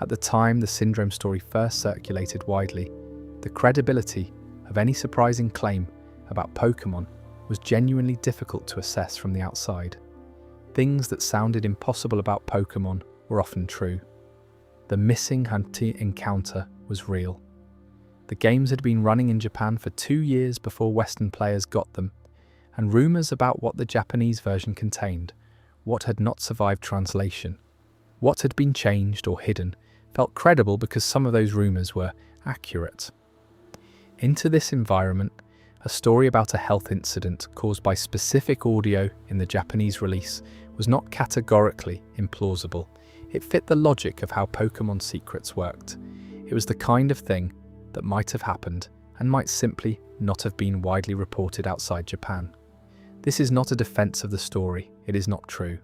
At the time the Syndrome story first circulated widely, the credibility of any surprising claim about Pokémon was genuinely difficult to assess from the outside. things that sounded impossible about Pokémon were often true. The missing hunter encounter was real. The games had been running in Japan for 2 years before Western players got them, and rumours about what the Japanese version contained, what had not survived translation, what had been changed or hidden, felt credible because some of those rumours were accurate. Into this environment, a story about a health incident caused by specific audio in the Japanese release was not categorically implausible. It fit the logic of how Pokémon secrets worked. It was the kind of thing that might have happened and might simply not have been widely reported outside Japan. This is not a defense of the story, it is not true.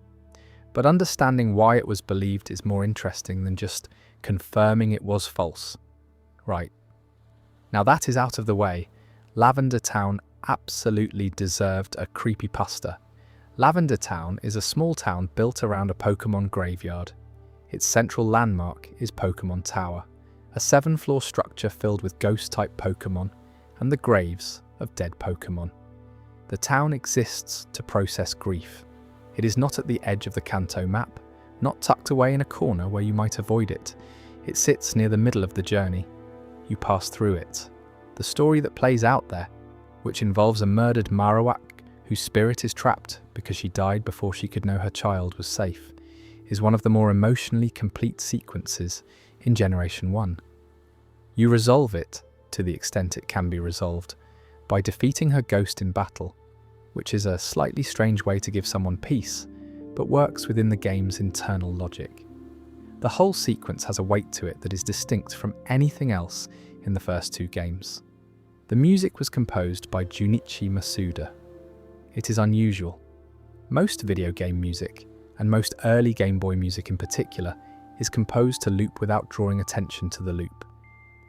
But understanding why it was believed is more interesting than just confirming it was false. Right. Now that is out of the way, Lavender Town absolutely deserved a creepypasta. Lavender Town is a small town built around a Pokémon graveyard. Its central landmark is Pokémon Tower, a 7-floor structure filled with ghost-type Pokémon and the graves of dead Pokémon. The town exists to process grief. It is not at the edge of the Kanto map, not tucked away in a corner where you might avoid it. It sits near the middle of the journey. You pass through it. The story that plays out there, which involves a murdered Marowak whose spirit is trapped because she died before she could know her child was safe, is one of the more emotionally complete sequences in Generation 1. You resolve it, to the extent it can be resolved, by defeating her ghost in battle, which is a slightly strange way to give someone peace, but works within the game's internal logic. The whole sequence has a weight to it that is distinct from anything else in the first 2 games. The music was composed by Junichi Masuda. It is unusual. Most video game music, and most early Game Boy music in particular, is composed to loop without drawing attention to the loop,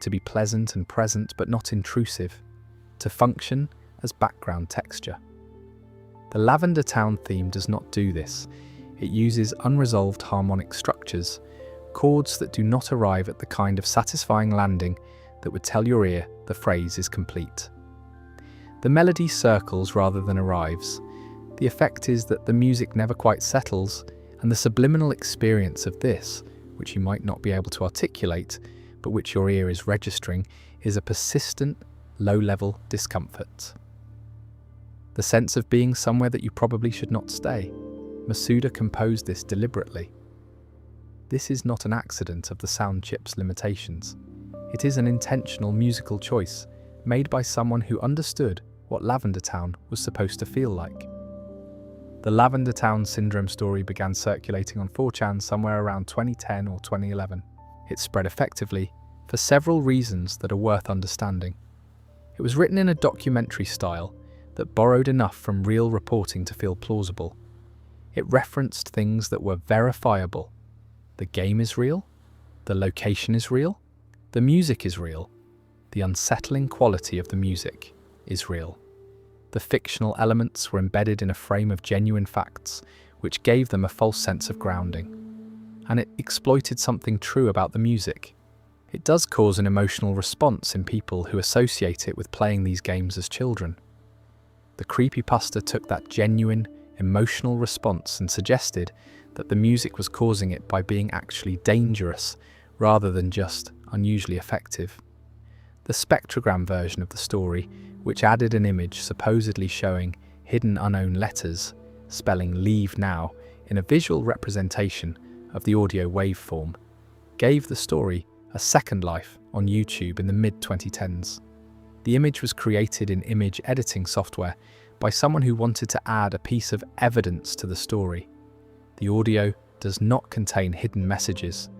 to be pleasant and present but not intrusive, to function as background texture. The Lavender Town theme does not do this. It uses unresolved harmonic structures, chords that do not arrive at the kind of satisfying landing that would tell your ear the phrase is complete. The melody circles rather than arrives. The effect is that the music never quite settles, and the subliminal experience of this, which you might not be able to articulate, but which your ear is registering, is a persistent, low-level discomfort. The sense of being somewhere that you probably should not stay. Masuda composed this deliberately. This is not an accident of the sound chip's limitations. It is an intentional musical choice made by someone who understood what Lavender Town was supposed to feel like. The Lavender Town syndrome story began circulating on 4chan somewhere around 2010 or 2011. It spread effectively for several reasons that are worth understanding. It was written in a documentary style that borrowed enough from real reporting to feel plausible. It referenced things that were verifiable. The game is real, the location is real, the music is real, the unsettling quality of the music is real. The fictional elements were embedded in a frame of genuine facts, which gave them a false sense of grounding. And it exploited something true about the music. It does cause an emotional response in people who associate it with playing these games as children. The creepypasta took that genuine, emotional response and suggested that the music was causing it by being actually dangerous rather than just unusually effective. The spectrogram version of the story, which added an image supposedly showing hidden unknown letters, spelling "leave now" in a visual representation of the audio waveform, gave the story a second life on YouTube in the mid-2010s. The image was created in image editing software by someone who wanted to add a piece of evidence to the story. The audio does not contain hidden messages,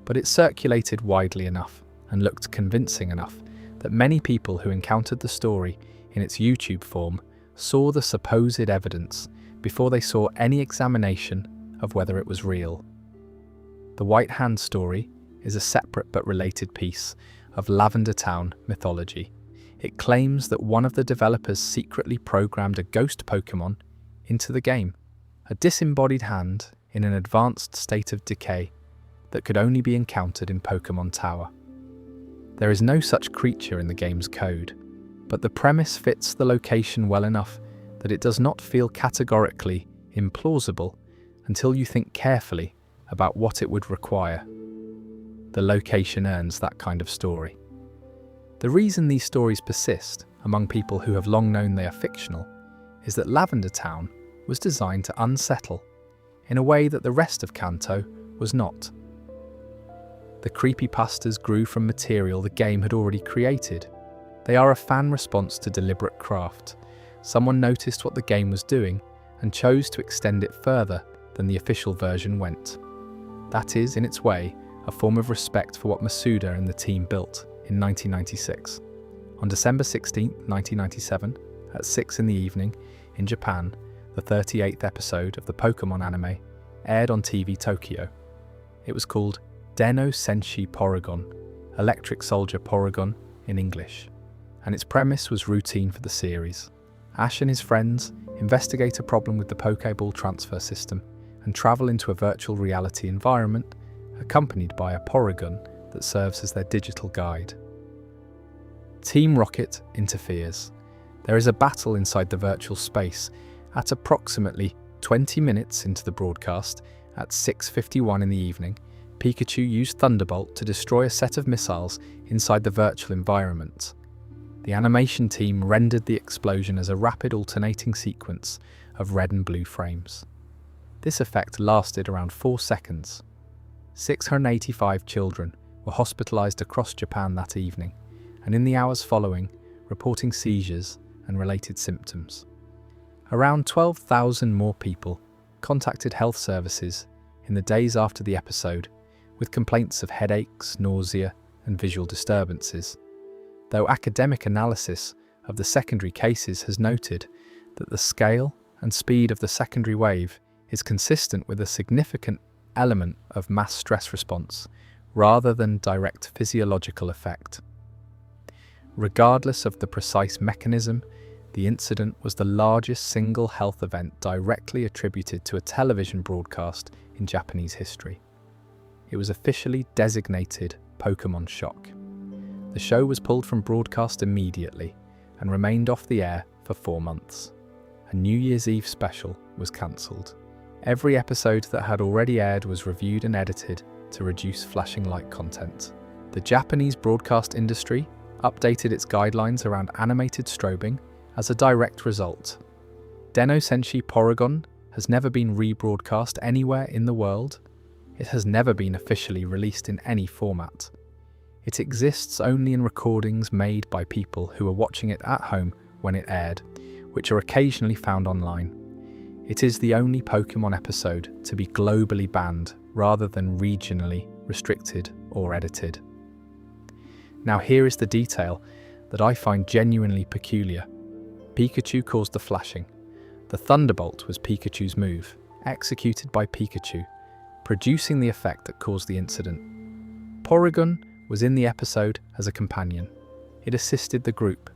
but it circulated widely enough and looked convincing enough that many people who encountered the story in its YouTube form saw the supposed evidence before they saw any examination of whether it was real. The White Hand story is a separate but related piece of Lavender Town mythology. It claims that one of the developers secretly programmed a ghost Pokémon into the game, a disembodied hand in an advanced state of decay that could only be encountered in Pokémon Tower. There is no such creature in the game's code, but the premise fits the location well enough that it does not feel categorically implausible until you think carefully about what it would require. The location earns that kind of story. The reason these stories persist among people who have long known they are fictional is that Lavender Town was designed to unsettle in a way that the rest of Kanto was not. The creepypastas grew from material the game had already created. They are a fan response to deliberate craft. Someone noticed what the game was doing and chose to extend it further than the official version went. That is, in its way, a form of respect for what Masuda and the team built in 1996. On December 16, 1997, at 6 in the evening, in Japan, the 38th episode of the Pokémon anime aired on TV Tokyo. It was called Den-no Senshi Porygon, Electric Soldier Porygon in English, and its premise was routine for the series. Ash and his friends investigate a problem with the Pokéball transfer system and travel into a virtual reality environment accompanied by a Porygon that serves as their digital guide. Team Rocket interferes. There is a battle inside the virtual space at approximately 20 minutes into the broadcast at 6:51 in the evening. Pikachu used Thunderbolt to destroy a set of missiles inside the virtual environment. The animation team rendered the explosion as a rapid alternating sequence of red and blue frames. This effect lasted around 4 seconds. 685 children were hospitalized across Japan that evening, and in the hours following, reporting seizures and related symptoms. Around 12,000 more people contacted health services in the days after the episode with complaints of headaches, nausea, and visual disturbances, though academic analysis of the secondary cases has noted that the scale and speed of the secondary wave is consistent with a significant element of mass stress response rather than direct physiological effect. Regardless of the precise mechanism, the incident was the largest single health event directly attributed to a television broadcast in Japanese history. It was officially designated Pokémon Shock. The show was pulled from broadcast immediately and remained off the air for 4 months. A New Year's Eve special was cancelled. Every episode that had already aired was reviewed and edited to reduce flashing light content. The Japanese broadcast industry updated its guidelines around animated strobing as a direct result. Den-no Senshi Porygon has never been rebroadcast anywhere in the world. It has never been officially released in any format. It exists only in recordings made by people who were watching it at home when it aired, which are occasionally found online. It is the only Pokémon episode to be globally banned rather than regionally restricted or edited. Now here is the detail that I find genuinely peculiar. Pikachu caused the flashing. The Thunderbolt was Pikachu's move, executed by Pikachu, producing the effect that caused the incident. Porygon was in the episode as a companion. It assisted the group.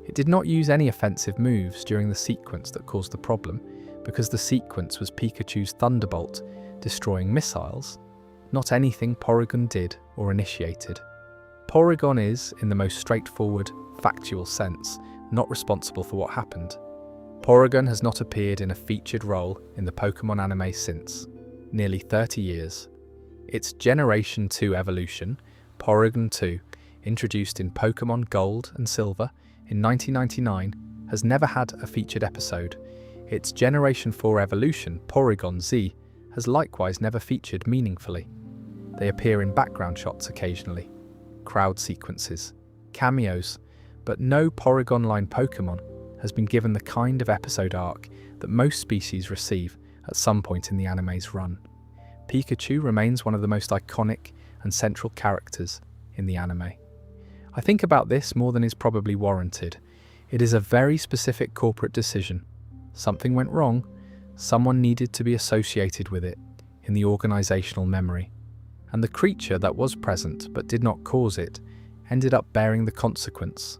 It did not use any offensive moves during the sequence that caused the problem, because the sequence was Pikachu's Thunderbolt destroying missiles, not anything Porygon did or initiated. Porygon is, in the most straightforward, factual sense, not responsible for what happened. Porygon has not appeared in a featured role in the Pokémon anime since nearly 30 years. Its Generation 2 evolution, Porygon 2, introduced in Pokémon Gold and Silver in 1999, has never had a featured episode. Its Generation 4 evolution, Porygon Z, has likewise never featured meaningfully. They appear in background shots occasionally, crowd sequences, cameos, but no Porygon line Pokémon has been given the kind of episode arc that most species receive at some point in the anime's run. Pikachu remains one of the most iconic and central characters in the anime. I think about this more than is probably warranted. It is a very specific corporate decision. Something went wrong, someone needed to be associated with it in the organisational memory, and the creature that was present but did not cause it ended up bearing the consequence,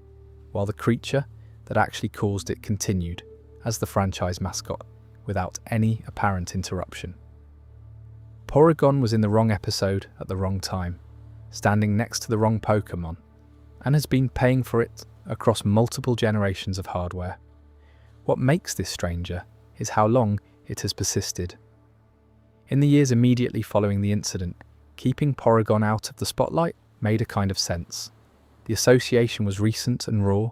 while the creature that actually caused it continued as the franchise mascot without any apparent interruption. Porygon was in the wrong episode at the wrong time, standing next to the wrong Pokémon, and has been paying for it across multiple generations of hardware. What makes this stranger is how long it has persisted. In the years immediately following the incident, keeping Porygon out of the spotlight made a kind of sense. The association was recent and raw,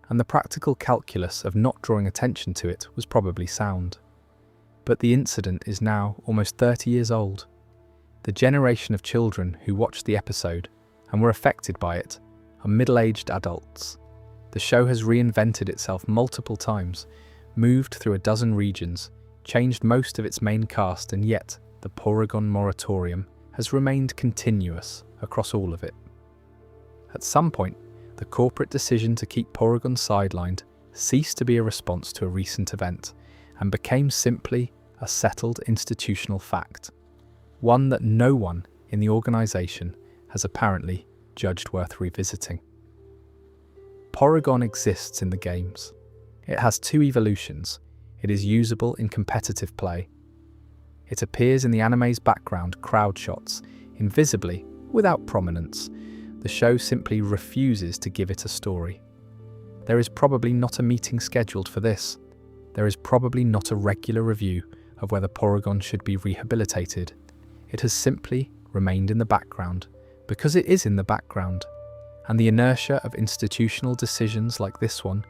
and the practical calculus of not drawing attention to it was probably sound. But the incident is now almost 30 years old. The generation of children who watched the episode and were affected by it are middle-aged adults. The show has reinvented itself multiple times, moved through a dozen regions, changed most of its main cast, and yet the Porygon moratorium has remained continuous across all of it. At some point, the corporate decision to keep Porygon sidelined ceased to be a response to a recent event and became simply a settled institutional fact, one that no one in the organisation has apparently judged worth revisiting. Porygon exists in the games. It has two evolutions. It is usable in competitive play. It appears in the anime's background crowd shots, invisibly, without prominence. The show simply refuses to give it a story. There is probably not a meeting scheduled for this. There is probably not a regular review of whether Porygon should be rehabilitated. It has simply remained in the background because it is in the background, and the inertia of institutional decisions like this one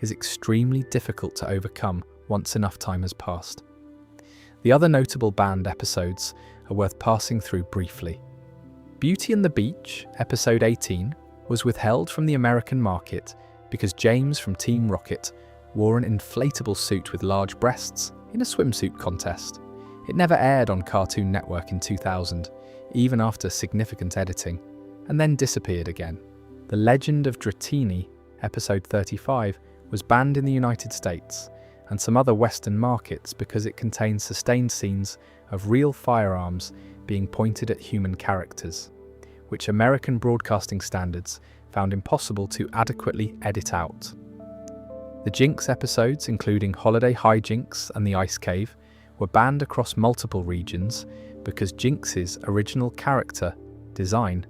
is extremely difficult to overcome once enough time has passed. The other notable banned episodes are worth passing through briefly. Beauty and the Beach, episode 18, was withheld from the American market because James from Team Rocket wore an inflatable suit with large breasts in a swimsuit contest. It never aired on Cartoon Network in 2000, even after significant editing, and then disappeared again. The Legend of Dratini, episode 35, was banned in the United States and some other Western markets because it contains sustained scenes of real firearms being pointed at human characters, which American broadcasting standards found impossible to adequately edit out. The Jinx episodes, including Holiday Hijinks and the Ice Cave, were banned across multiple regions because Jinx's original character design,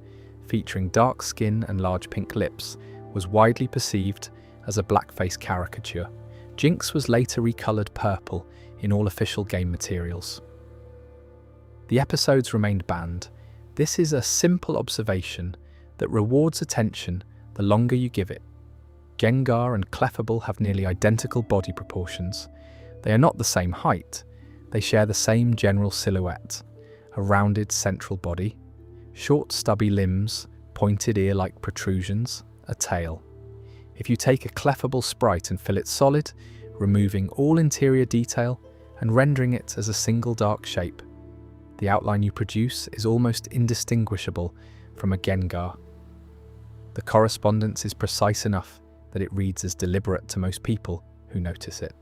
featuring dark skin and large pink lips, was widely perceived as a blackface caricature. Jinx was later recolored purple in all official game materials. The episodes remained banned. This is a simple observation that rewards attention the longer you give it. Gengar and Clefable have nearly identical body proportions. They are not the same height. They share the same general silhouette, a rounded central body, short stubby limbs, pointed ear-like protrusions, a tail. If you take a Clefable sprite and fill it solid, removing all interior detail and rendering it as a single dark shape, the outline you produce is almost indistinguishable from a Gengar. The correspondence is precise enough that it reads as deliberate to most people who notice it.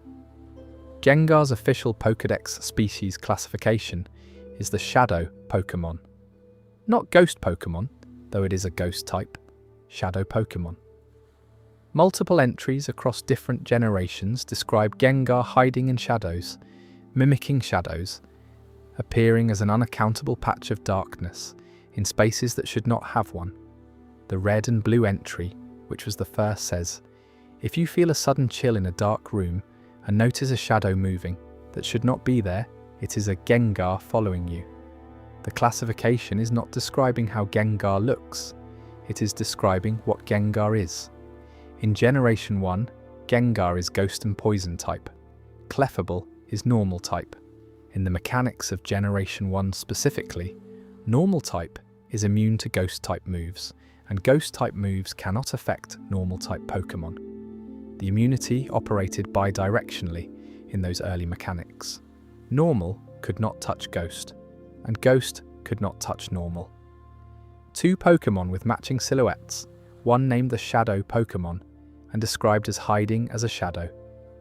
Gengar's official Pokédex species classification is the Shadow Pokémon. Not Ghost Pokémon, though it is a ghost type, Shadow Pokémon. Multiple entries across different generations describe Gengar hiding in shadows, mimicking shadows, appearing as an unaccountable patch of darkness in spaces that should not have one. The red and blue entry, which was the first, says, if you feel a sudden chill in a dark room and notice a shadow moving that should not be there, it is a Gengar following you. The classification is not describing how Gengar looks, it is describing what Gengar is. In Generation 1, Gengar is Ghost and Poison type. Clefable is Normal type. In the mechanics of Generation 1 specifically, Normal type is immune to Ghost type moves, and Ghost type moves cannot affect Normal type Pokémon. The immunity operated bidirectionally in those early mechanics. Normal could not touch Ghost, and Ghost could not touch Normal. Two Pokémon with matching silhouettes, one named the Shadow Pokémon and described as hiding as a shadow,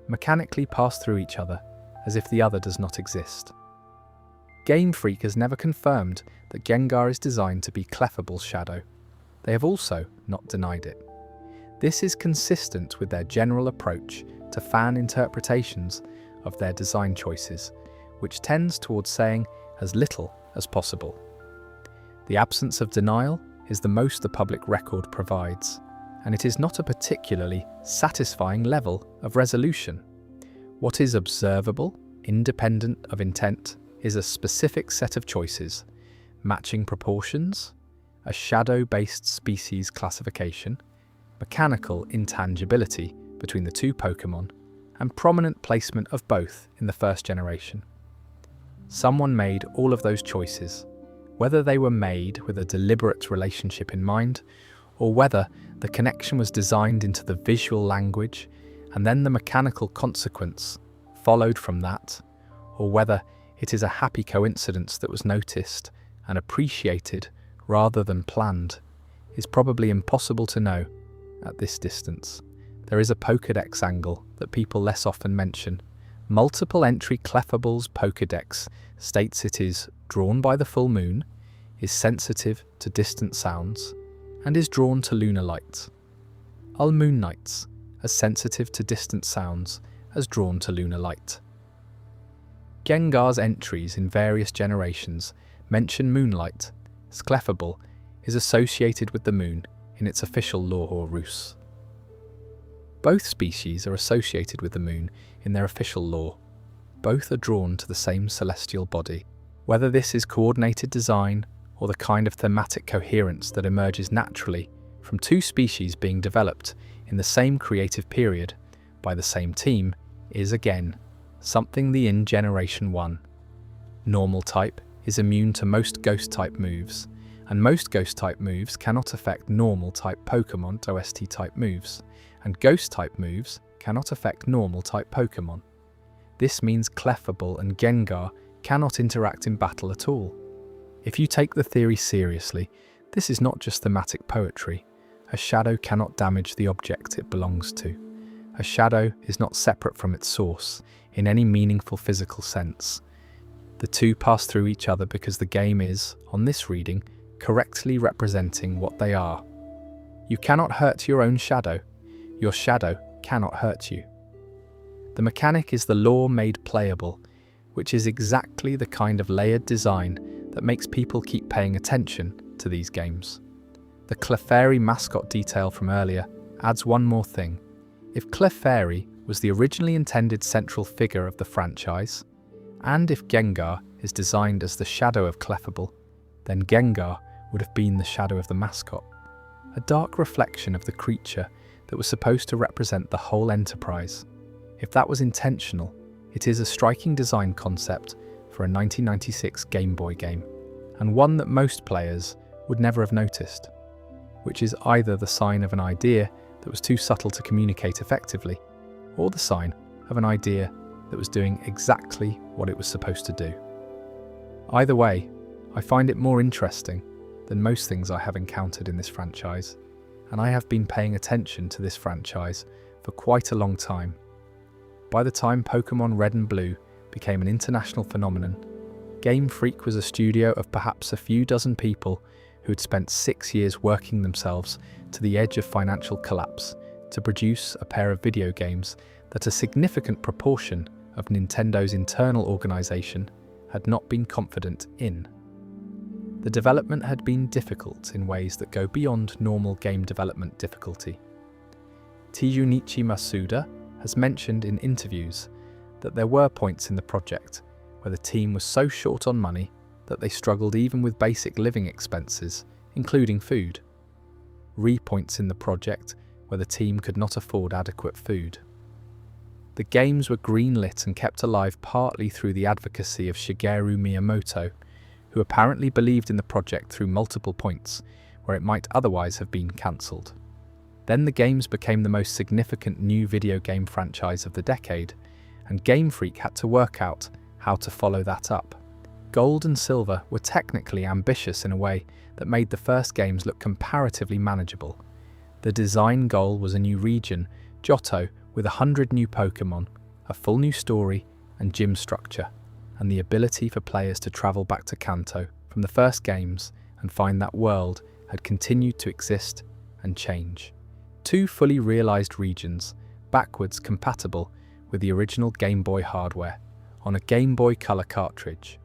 mechanically pass through each other as if the other does not exist. Game Freak has never confirmed that Gengar is designed to be Clefable's shadow. They have also not denied it. This is consistent with their general approach to fan interpretations of their design choices, which tends towards saying as little as possible. The absence of denial is the most the public record provides, and it is not a particularly satisfying level of resolution. What is observable, independent of intent, is a specific set of choices, matching proportions, a shadow-based species classification, mechanical intangibility between the two Pokémon, and prominent placement of both in the first generation. Someone made all of those choices, whether they were made with a deliberate relationship in mind, or whether the connection was designed into the visual language and then the mechanical consequence followed from that, or whether it is a happy coincidence that was noticed and appreciated rather than planned, is probably impossible to know at this distance. There is a Pokédex angle that people less often mention. Multiple entry Clefable's Pokédex states it is drawn by the full moon, is sensitive to distant sounds, and is drawn to lunar light. Moon Knights, as sensitive to distant sounds as drawn to lunar light. Gengar's entries in various generations mention moonlight, as Clefable is associated with the moon in its official lore or ruse. Both species are associated with the moon in their official lore. Both are drawn to the same celestial body. Whether this is coordinated design or the kind of thematic coherence that emerges naturally from two species being developed in the same creative period by the same team is, again, something the in Generation 1. Normal type is immune to most ghost type moves, and most ghost type moves cannot affect normal type Pokémon OST type moves, and ghost type moves cannot affect normal type Pokémon. This means Clefable and Gengar cannot interact in battle at all. If you take the theory seriously, this is not just thematic poetry. A shadow cannot damage the object it belongs to. A shadow is not separate from its source in any meaningful physical sense. The two pass through each other because the game is, on this reading, correctly representing what they are. You cannot hurt your own shadow. Your shadow cannot hurt you. The mechanic is the lore made playable, which is exactly the kind of layered design that makes people keep paying attention to these games. The Clefairy mascot detail from earlier adds one more thing. If Clefairy was the originally intended central figure of the franchise, and if Gengar is designed as the shadow of Clefable, then Gengar would have been the shadow of the mascot, a dark reflection of the creature that was supposed to represent the whole enterprise. If that was intentional, it is a striking design concept for a 1996 Game Boy game, and one that most players would never have noticed, which is either the sign of an idea that was too subtle to communicate effectively, or the sign of an idea that was doing exactly what it was supposed to do. Either way, I find it more interesting than most things I have encountered in this franchise, and I have been paying attention to this franchise for quite a long time. By the time Pokémon Red and Blue became an international phenomenon, Game Freak was a studio of perhaps a few dozen people who had spent 6 years working themselves to the edge of financial collapse to produce a pair of video games that a significant proportion of Nintendo's internal organisation had not been confident in. The development had been difficult in ways that go beyond normal game development difficulty. Tijunichi Masuda has mentioned in interviews that there were points in the project where the team was so short on money that they struggled even with basic living expenses, including food. Points in the project where the team could not afford adequate food. The games were greenlit and kept alive partly through the advocacy of Shigeru Miyamoto, who apparently believed in the project through multiple points where it might otherwise have been cancelled. Then the games became the most significant new video game franchise of the decade, and Game Freak had to work out how to follow that up. Gold and Silver were technically ambitious in a way that made the first games look comparatively manageable. The design goal was a new region, Johto, with 100 new Pokémon, a full new story and gym structure, and the ability for players to travel back to Kanto from the first games and find that world had continued to exist and change. 2 fully realised regions, backwards compatible with the original Game Boy hardware, on a Game Boy Color cartridge.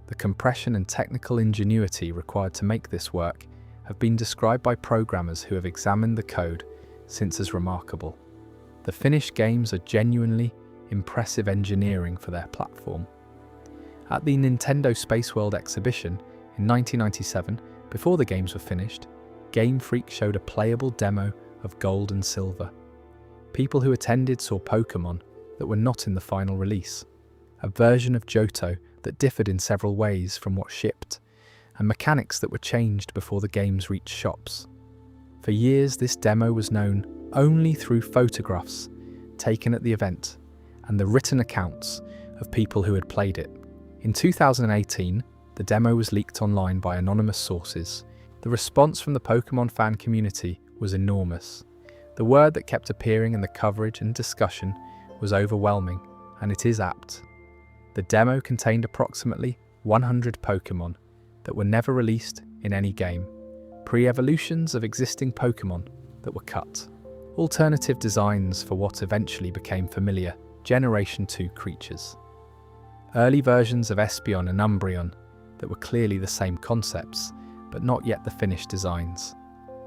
The compression and technical ingenuity required to make this work have been described by programmers who have examined the code since as remarkable. The finished games are genuinely impressive engineering for their platform. At the Nintendo Space World exhibition in 1997, before the games were finished, Game Freak showed a playable demo of Gold and Silver. People who attended saw Pokémon that were not in the final release, a version of Johto that differed in several ways from what shipped, and mechanics that were changed before the games reached shops. For years, this demo was known only through photographs taken at the event and the written accounts of people who had played it. In 2018, the demo was leaked online by anonymous sources. The response from the Pokémon fan community was enormous. The word that kept appearing in the coverage and discussion was overwhelming, and it is apt. The demo contained approximately 100 Pokémon that were never released in any game, pre-evolutions of existing Pokémon that were cut, alternative designs for what eventually became familiar Generation 2 creatures, early versions of Espeon and Umbreon that were clearly the same concepts, but not yet the finished designs,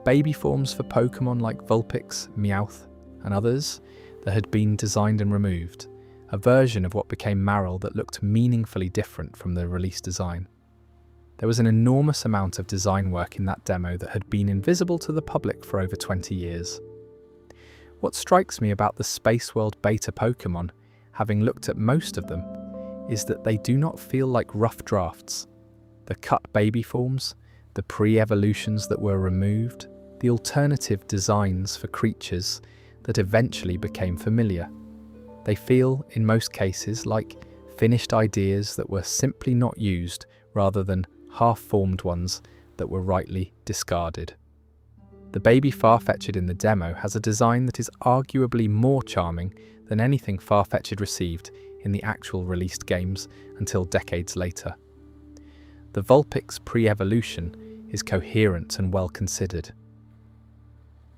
baby forms for Pokémon like Vulpix, Meowth, and others that had been designed and removed, a version of what became Marill that looked meaningfully different from the release design. There was an enormous amount of design work in that demo that had been invisible to the public for over 20 years. What strikes me about the Space World beta Pokémon, having looked at most of them, is that they do not feel like rough drafts. The cut baby forms, the pre-evolutions that were removed, the alternative designs for creatures that eventually became familiar. They feel, in most cases, like finished ideas that were simply not used rather than half-formed ones that were rightly discarded. The baby Farfetch'd in the demo has a design that is arguably more charming than anything Farfetch'd received in the actual released games until decades later. The Vulpix pre-evolution is coherent and well considered.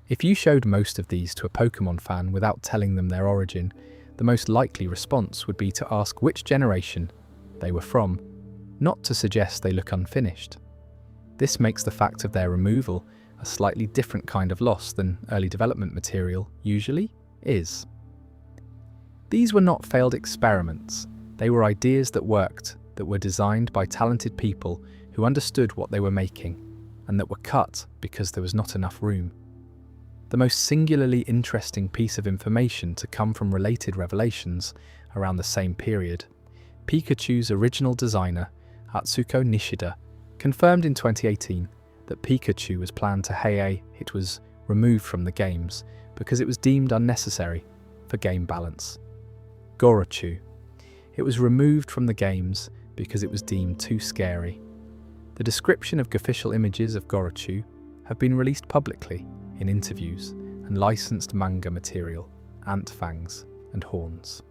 If you showed most of these to a Pokémon fan without telling them their origin, the most likely response would be to ask which generation they were from, not to suggest they look unfinished. This makes the fact of their removal a slightly different kind of loss than early development material usually is. These were not failed experiments, they were ideas that worked, that were designed by talented people who understood what they were making, and that were cut because there was not enough room. The most singularly interesting piece of information to come from related revelations around the same period, Pikachu's original designer, Atsuko Nishida, confirmed in 2018 that Pikachu was planned to Heihei. It was removed from the games because it was deemed unnecessary for game balance. Gorochu. It was removed from the games because it was deemed too scary. The description of official images of Gorochu have been released publicly in interviews and licensed manga material, ant fangs and horns.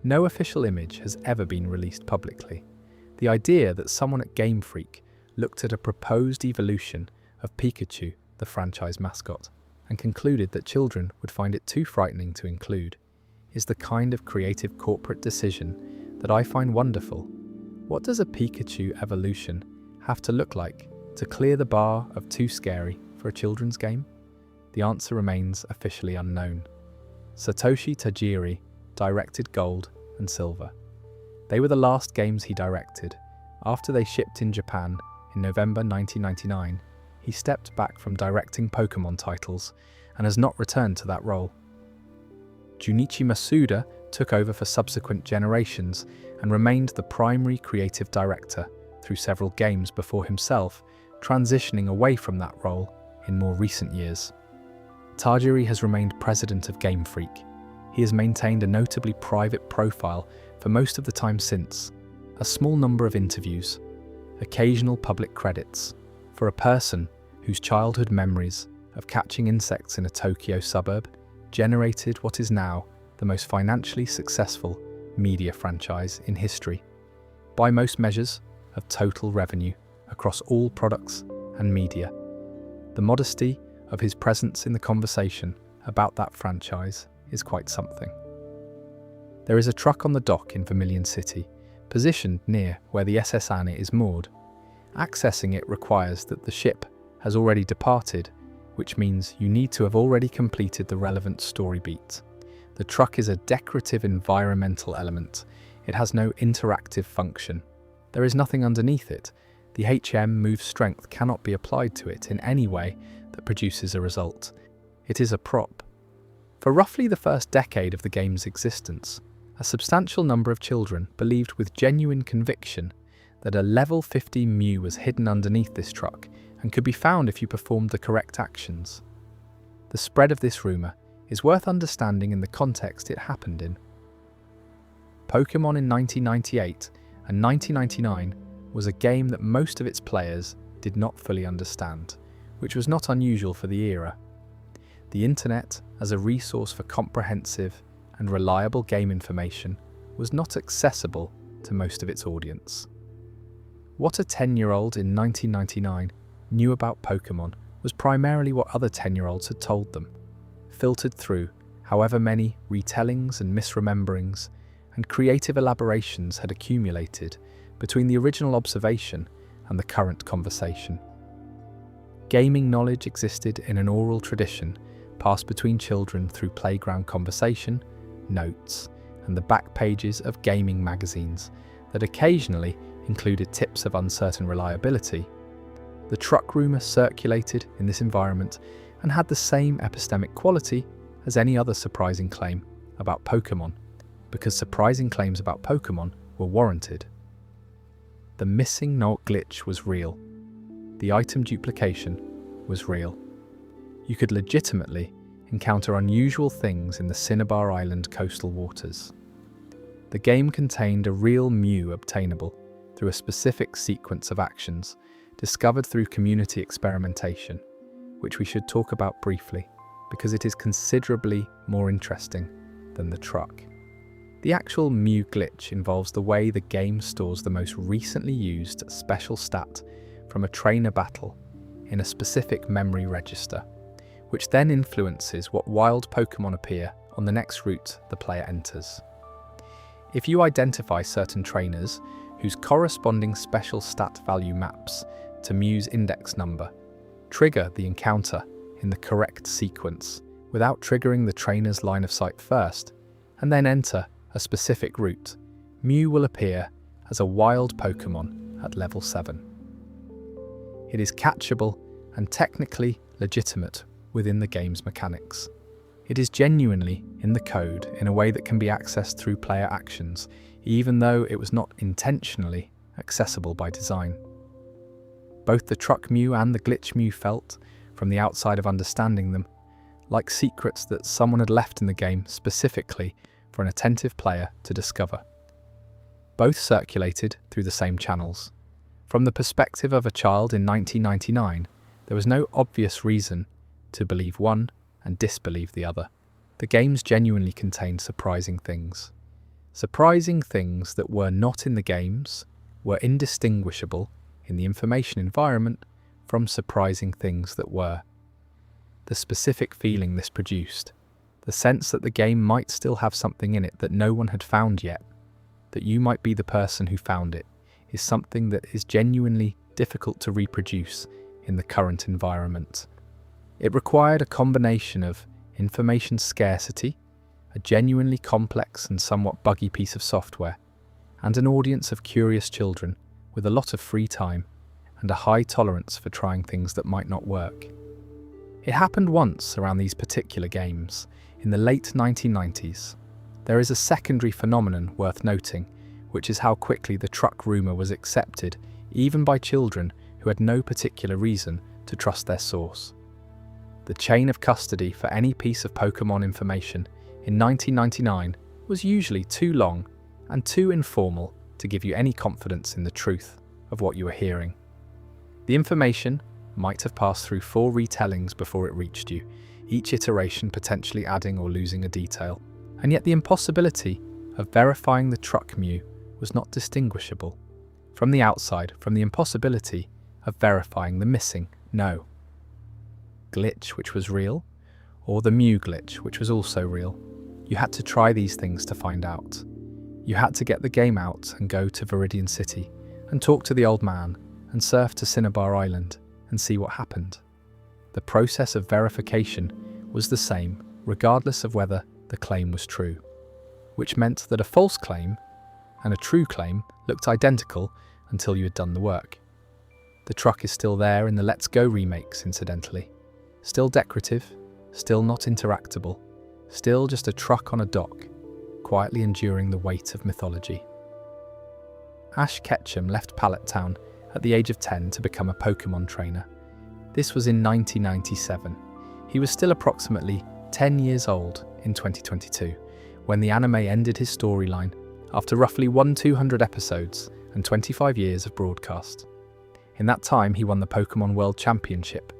No official image has ever been released publicly. The idea that someone at Game Freak looked at a proposed evolution of Pikachu, the franchise mascot, and concluded that children would find it too frightening to include, is the kind of creative corporate decision that I find wonderful. What does a Pikachu evolution have to look like to clear the bar of too scary for a children's game? The answer remains officially unknown. Satoshi Tajiri directed Gold and Silver. They were the last games he directed. After they shipped in Japan in November 1999, he stepped back from directing Pokémon titles and has not returned to that role. Junichi Masuda took over for subsequent generations and remained the primary creative director through several games before himself transitioning away from that role in more recent years. Tajiri has remained president of Game Freak. He has maintained a notably private profile for most of the time since, a small number of interviews, occasional public credits, for a person whose childhood memories of catching insects in a Tokyo suburb generated what is now the most financially successful media franchise in history, by most measures of total revenue across all products and media. The modesty of his presence in the conversation about that franchise is quite something. There is a truck on the dock in Vermilion City, positioned near where the SS Anne is moored. Accessing it requires that the ship has already departed, which means you need to have already completed the relevant story beat. The truck is a decorative environmental element It has no interactive function. There is nothing underneath it. The HM move strength cannot be applied to it in any way that produces a result. It is a prop. For roughly the first decade of the game's existence, a substantial number of children believed with genuine conviction that a level 50 Mew was hidden underneath this truck and could be found if you performed the correct actions. The spread of this rumour is worth understanding in the context it happened in. Pokémon in 1998 and 1999 was a game that most of its players did not fully understand, which was not unusual for the era. The internet, as a resource for comprehensive and reliable game information, was not accessible to most of its audience. What a 10-year-old in 1999 knew about Pokémon was primarily what other 10-year-olds had told them, filtered through however many retellings and misrememberings and creative elaborations had accumulated between the original observation and the current conversation. Gaming knowledge existed in an oral tradition passed between children through playground conversation, notes, and the back pages of gaming magazines that occasionally included tips of uncertain reliability. The truck rumour circulated in this environment and had the same epistemic quality as any other surprising claim about Pokémon, because surprising claims about Pokémon were warranted. The missing Note glitch was real. The item duplication was real. You could legitimately encounter unusual things in the Cinnabar Island coastal waters. The game contained a real Mew obtainable through a specific sequence of actions discovered through community experimentation, which we should talk about briefly because it is considerably more interesting than the truck. The actual Mew glitch involves the way the game stores the most recently used special stat from a trainer battle in a specific memory register, which then influences what wild Pokémon appear on the next route the player enters. If you identify certain trainers whose corresponding special stat value maps to Mew's index number, trigger the encounter in the correct sequence without triggering the trainer's line of sight first, and then enter a specific route, Mew will appear as a wild Pokémon at level 7. It is catchable and technically legitimate within the game's mechanics. It is genuinely in the code in a way that can be accessed through player actions, even though it was not intentionally accessible by design. Both the truck Mew and the glitch Mew felt, from the outside of understanding them, like secrets that someone had left in the game specifically for an attentive player to discover. Both circulated through the same channels. From the perspective of a child in 1999, there was no obvious reason to believe one and disbelieve the other. The games genuinely contained surprising things. Surprising things that were not in the games, were indistinguishable in the information environment from surprising things that were. The specific feeling this produced, the sense that the game might still have something in it that no one had found yet, that you might be the person who found it, is something that is genuinely difficult to reproduce in the current environment. It required a combination of information scarcity, a genuinely complex and somewhat buggy piece of software, and an audience of curious children with a lot of free time and a high tolerance for trying things that might not work. It happened once around these particular games, in the late 1990s. There is a secondary phenomenon worth noting, which is how quickly the truck rumour was accepted, even by children who had no particular reason to trust their source. The chain of custody for any piece of Pokémon information in 1999 was usually too long and too informal to give you any confidence in the truth of what you were hearing. The information might have passed through 4 retellings before it reached you, each iteration potentially adding or losing a detail, and yet the impossibility of verifying the truck Mew was not distinguishable from the outside from the impossibility of verifying the missing no glitch, which was real, or the Mew glitch, which was also real. You had to try these things to find out. You had to get the game out and go to Viridian City and talk to the old man and surf to Cinnabar Island and see what happened. The process of verification was the same regardless of whether the claim was true, which meant that a false claim and a true claim looked identical until you had done the work. The truck is still there in the Let's Go remakes, incidentally. Still decorative, still not interactable, still just a truck on a dock, quietly enduring the weight of mythology. Ash Ketchum left Pallet Town at the age of 10 to become a Pokémon trainer. This was in 1997. He was still approximately 10 years old in 2022, when the anime ended his storyline after roughly 200 episodes and 25 years of broadcast. In that time, he won the Pokémon World Championship.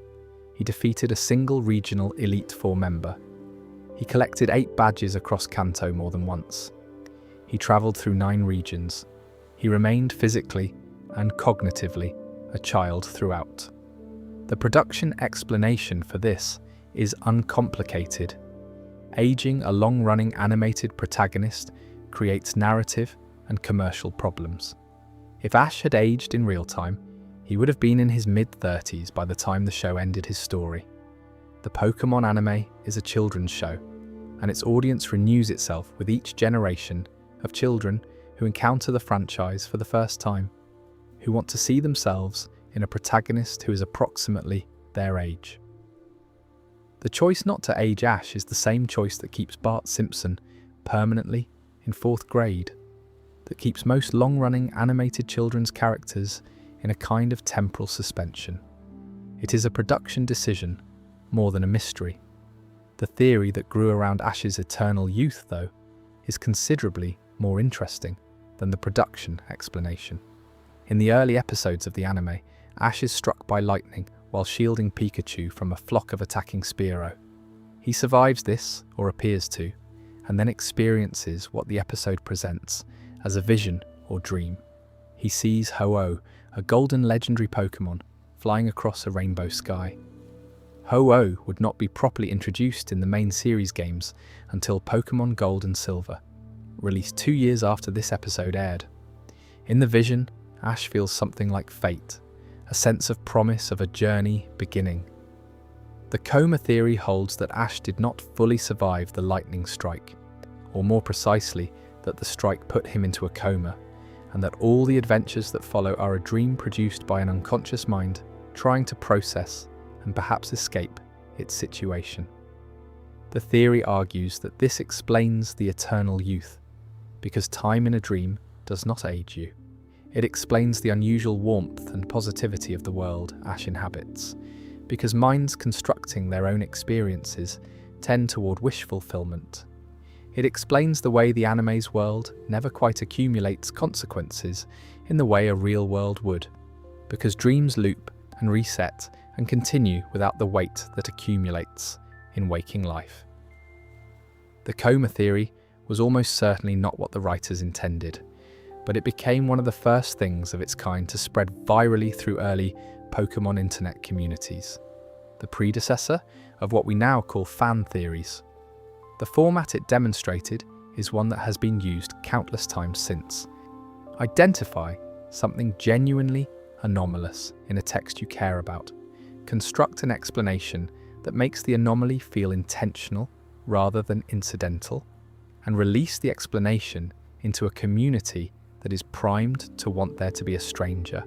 He defeated a single regional Elite Four member. He collected 8 badges across Kanto more than once. He travelled through 9 regions. He remained physically and cognitively a child throughout. The production explanation for this is uncomplicated. Aging a long-running animated protagonist creates narrative and commercial problems. If Ash had aged in real time, he would have been in his mid-30s by the time the show ended his story. The Pokémon anime is a children's show, and its audience renews itself with each generation of children who encounter the franchise for the first time, who want to see themselves in a protagonist who is approximately their age. The choice not to age Ash is the same choice that keeps Bart Simpson permanently in 4th grade, that keeps most long-running animated children's characters in a kind of temporal suspension. It is a production decision more than a mystery. The theory that grew around Ash's eternal youth, though, is considerably more interesting than the production explanation. In the early episodes of the anime, Ash is struck by lightning while shielding Pikachu from a flock of attacking Spearow. He survives this, or appears to, and then experiences what the episode presents as a vision or dream. He sees Ho-Oh, a golden legendary Pokémon, flying across a rainbow sky. Ho-Oh would not be properly introduced in the main series games until Pokémon Gold and Silver, released 2 years after this episode aired. In the vision, Ash feels something like fate, a sense of promise of a journey beginning. The coma theory holds that Ash did not fully survive the lightning strike, or more precisely, that the strike put him into a coma, and that all the adventures that follow are a dream produced by an unconscious mind trying to process and perhaps escape its situation. The theory argues that this explains the eternal youth, because time in a dream does not age you. It explains the unusual warmth and positivity of the world Ash inhabits, because minds constructing their own experiences tend toward wish fulfillment. It explains the way the anime's world never quite accumulates consequences in the way a real world would, because dreams loop and reset and continue without the weight that accumulates in waking life. The coma theory was almost certainly not what the writers intended, but it became one of the first things of its kind to spread virally through early Pokémon internet communities, the predecessor of what we now call fan theories. The format it demonstrated is one that has been used countless times since. Identify something genuinely anomalous in a text you care about. Construct an explanation that makes the anomaly feel intentional rather than incidental, and release the explanation into a community that is primed to want there to be a stranger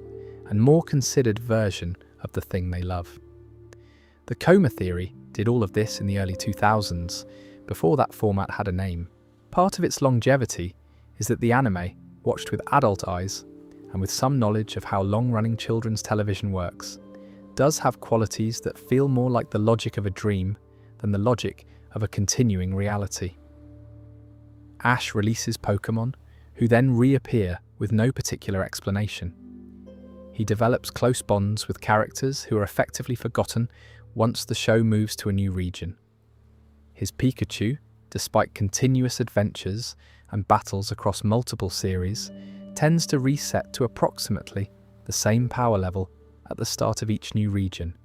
and more considered version of the thing they love. The coma theory did all of this in the early 2000s, before that format had a name. Part of its longevity is that the anime, watched with adult eyes and with some knowledge of how long-running children's television works, does have qualities that feel more like the logic of a dream than the logic of a continuing reality. Ash releases Pokémon, who then reappear with no particular explanation. He develops close bonds with characters who are effectively forgotten once the show moves to a new region. His Pikachu, despite continuous adventures and battles across multiple series, tends to reset to approximately the same power level at the start of each new region,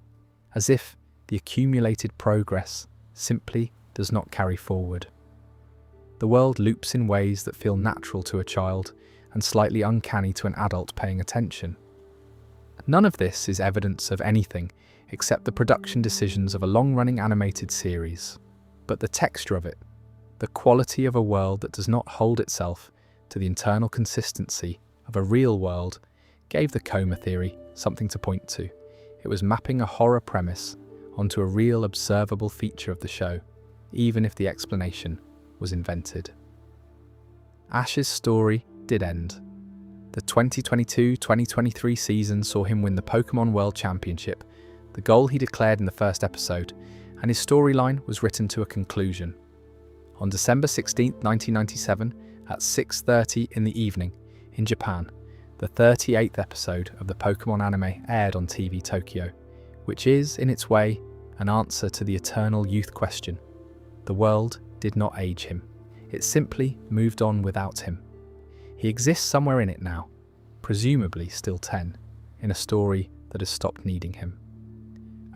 as if the accumulated progress simply does not carry forward. The world loops in ways that feel natural to a child and slightly uncanny to an adult paying attention. None of this is evidence of anything except the production decisions of a long-running animated series, but the texture of it, the quality of a world that does not hold itself to the internal consistency of a real world gave the coma theory something to point to. It was mapping a horror premise onto a real observable feature of the show, even if the explanation was invented. Ash's story did end. The 2022-2023 season saw him win the Pokémon World Championship, the goal he declared in the first episode, and his storyline was written to a conclusion. On December 16, 1997, at 6:30 in the evening, in Japan, the 38th episode of the Pokémon anime aired on TV Tokyo, which is, in its way, an answer to the eternal youth question. The world did not age him. It simply moved on without him. He exists somewhere in it now, presumably still 10, in a story that has stopped needing him.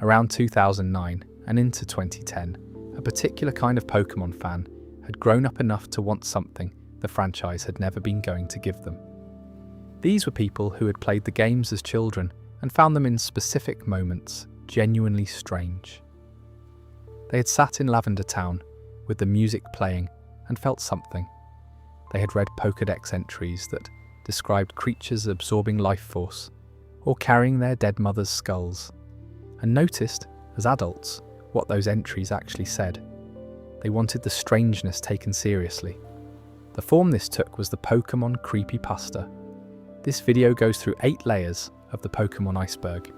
Around 2009 and into 2010, a particular kind of Pokémon fan had grown up enough to want something the franchise had never been going to give them. These were people who had played the games as children and found them in specific moments genuinely strange. They had sat in Lavender Town with the music playing and felt something. They had read Pokédex entries that described creatures absorbing life force or carrying their dead mothers' skulls, and noticed, as adults, what those entries actually said. They wanted the strangeness taken seriously. The form this took was the Pokémon creepypasta. This video goes through 8 layers of the Pokémon iceberg.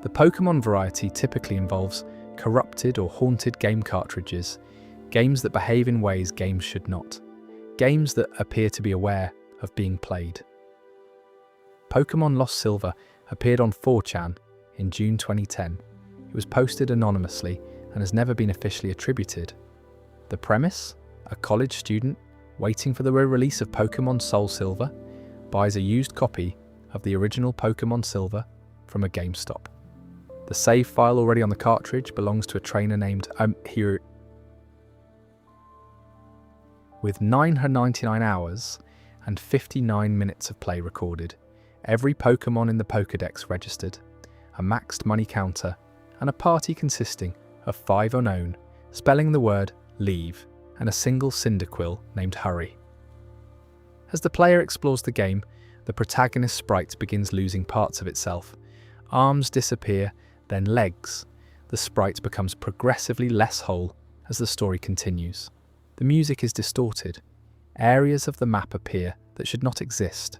The Pokémon variety typically involves corrupted or haunted game cartridges, games that behave in ways games should not, games that appear to be aware of being played. Pokémon Lost Silver appeared on 4chan in June 2010. It was posted anonymously and has never been officially attributed. The premise? A college student, waiting for the re-release of Pokémon Soul Silver, buys a used copy of the original Pokémon Silver from a GameStop. The save file already on the cartridge belongs to a trainer named eerie, with 999 hours and 59 minutes of play recorded, every Pokémon in the Pokédex registered, a maxed money counter, and a party consisting of 5 unknown, spelling the word leave, and a single Cyndaquil named Hurry. As the player explores the game, the protagonist sprite begins losing parts of itself. Arms disappear, then legs. The sprite becomes progressively less whole as the story continues. The music is distorted. Areas of the map appear that should not exist.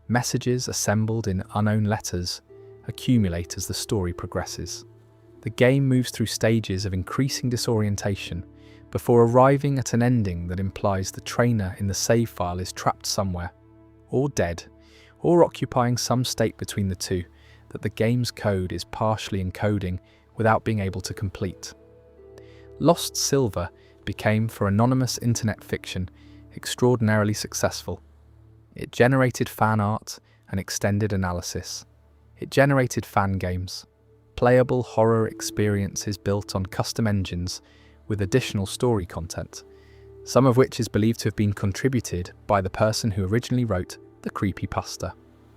Messages assembled in unknown letters accumulate as the story progresses. The game moves through stages of increasing disorientation before arriving at an ending that implies the trainer in the save file is trapped somewhere, or dead, or occupying some state between the two that the game's code is partially encoding without being able to complete. Lost Silver became, for anonymous internet fiction, extraordinarily successful. It generated fan art and extended analysis. It generated fan games, playable horror experiences built on custom engines with additional story content, some of which is believed to have been contributed by the person who originally wrote the creepypasta.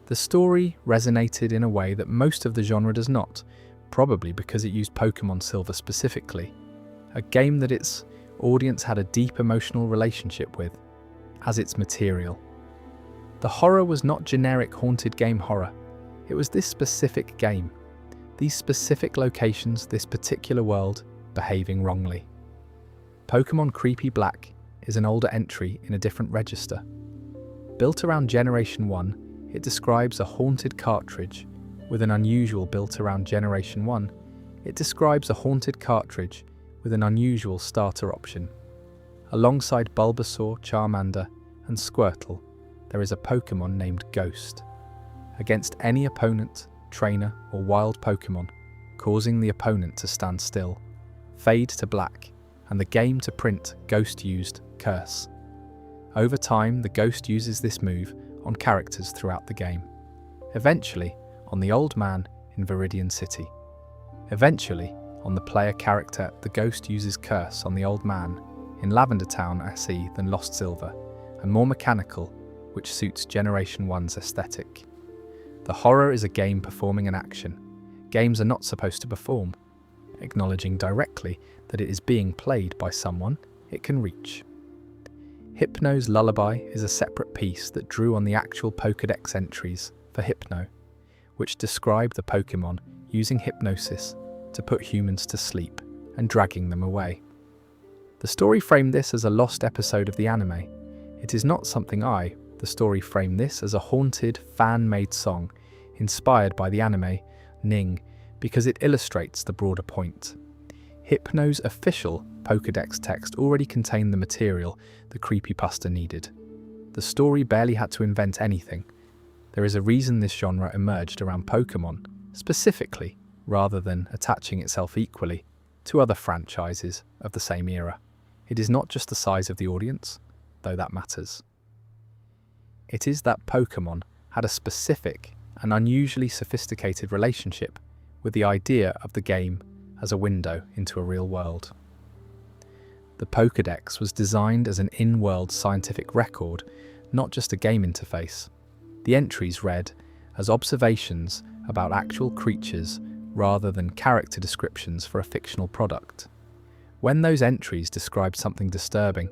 The story resonated in a way that most of the genre does not, probably because it used Pokémon Silver specifically, a game that its audience had a deep emotional relationship with, as its material. The horror was not generic haunted game horror. It was this specific game, these specific locations, this particular world, behaving wrongly. Pokémon Creepy Black is an older entry in a different register. Built around Generation 1, it describes a haunted cartridge with an unusual built around Generation 1. It describes a haunted cartridge with an unusual starter option. Alongside Bulbasaur, Charmander, and Squirtle, there is a Pokémon named Ghost. Against any opponent, trainer, or wild Pokémon, causing the opponent to stand still, fade to black, and the game to print Ghost used Curse. Over time, the Ghost uses this move on characters throughout the game. Eventually, on the Old Man in Viridian City. Eventually, on the player character, the Ghost uses Curse on the Old Man in Lavender Town SE than Lost Silver, and more mechanical, which suits Generation 1's aesthetic. The horror is a game performing an action. Games are not supposed to perform, acknowledging directly that it is being played by someone it can reach. Hypno's lullaby is a separate piece that drew on the actual Pokédex entries for Hypno, which describe the Pokémon using hypnosis to put humans to sleep and dragging them away. The story framed this as a lost episode of the anime. It is not something the story framed this as a haunted, fan-made song inspired by the anime, Ning, because it illustrates the broader point. Hypno's official Pokédex text already contained the material the creepypasta needed. The story barely had to invent anything. There is a reason this genre emerged around Pokémon, specifically, rather than attaching itself equally to other franchises of the same era. It is not just the size of the audience, though that matters. It is that Pokémon had a specific and unusually sophisticated relationship with the idea of the game as a window into a real world. The Pokédex was designed as an in-world scientific record, not just a game interface. The entries read as observations about actual creatures rather than character descriptions for a fictional product. When those entries described something disturbing,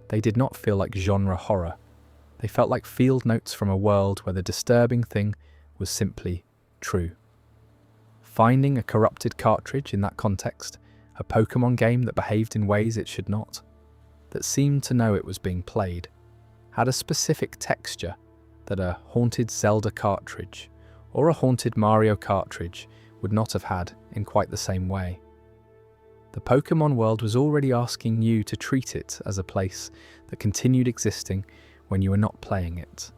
they did not feel like genre horror. They felt like field notes from a world where the disturbing thing was simply true. Finding a corrupted cartridge in that context, a Pokémon game that behaved in ways it should not, that seemed to know it was being played, had a specific texture that a haunted Zelda cartridge or a haunted Mario cartridge would not have had in quite the same way. The Pokémon world was already asking you to treat it as a place that continued existing when you were not playing it,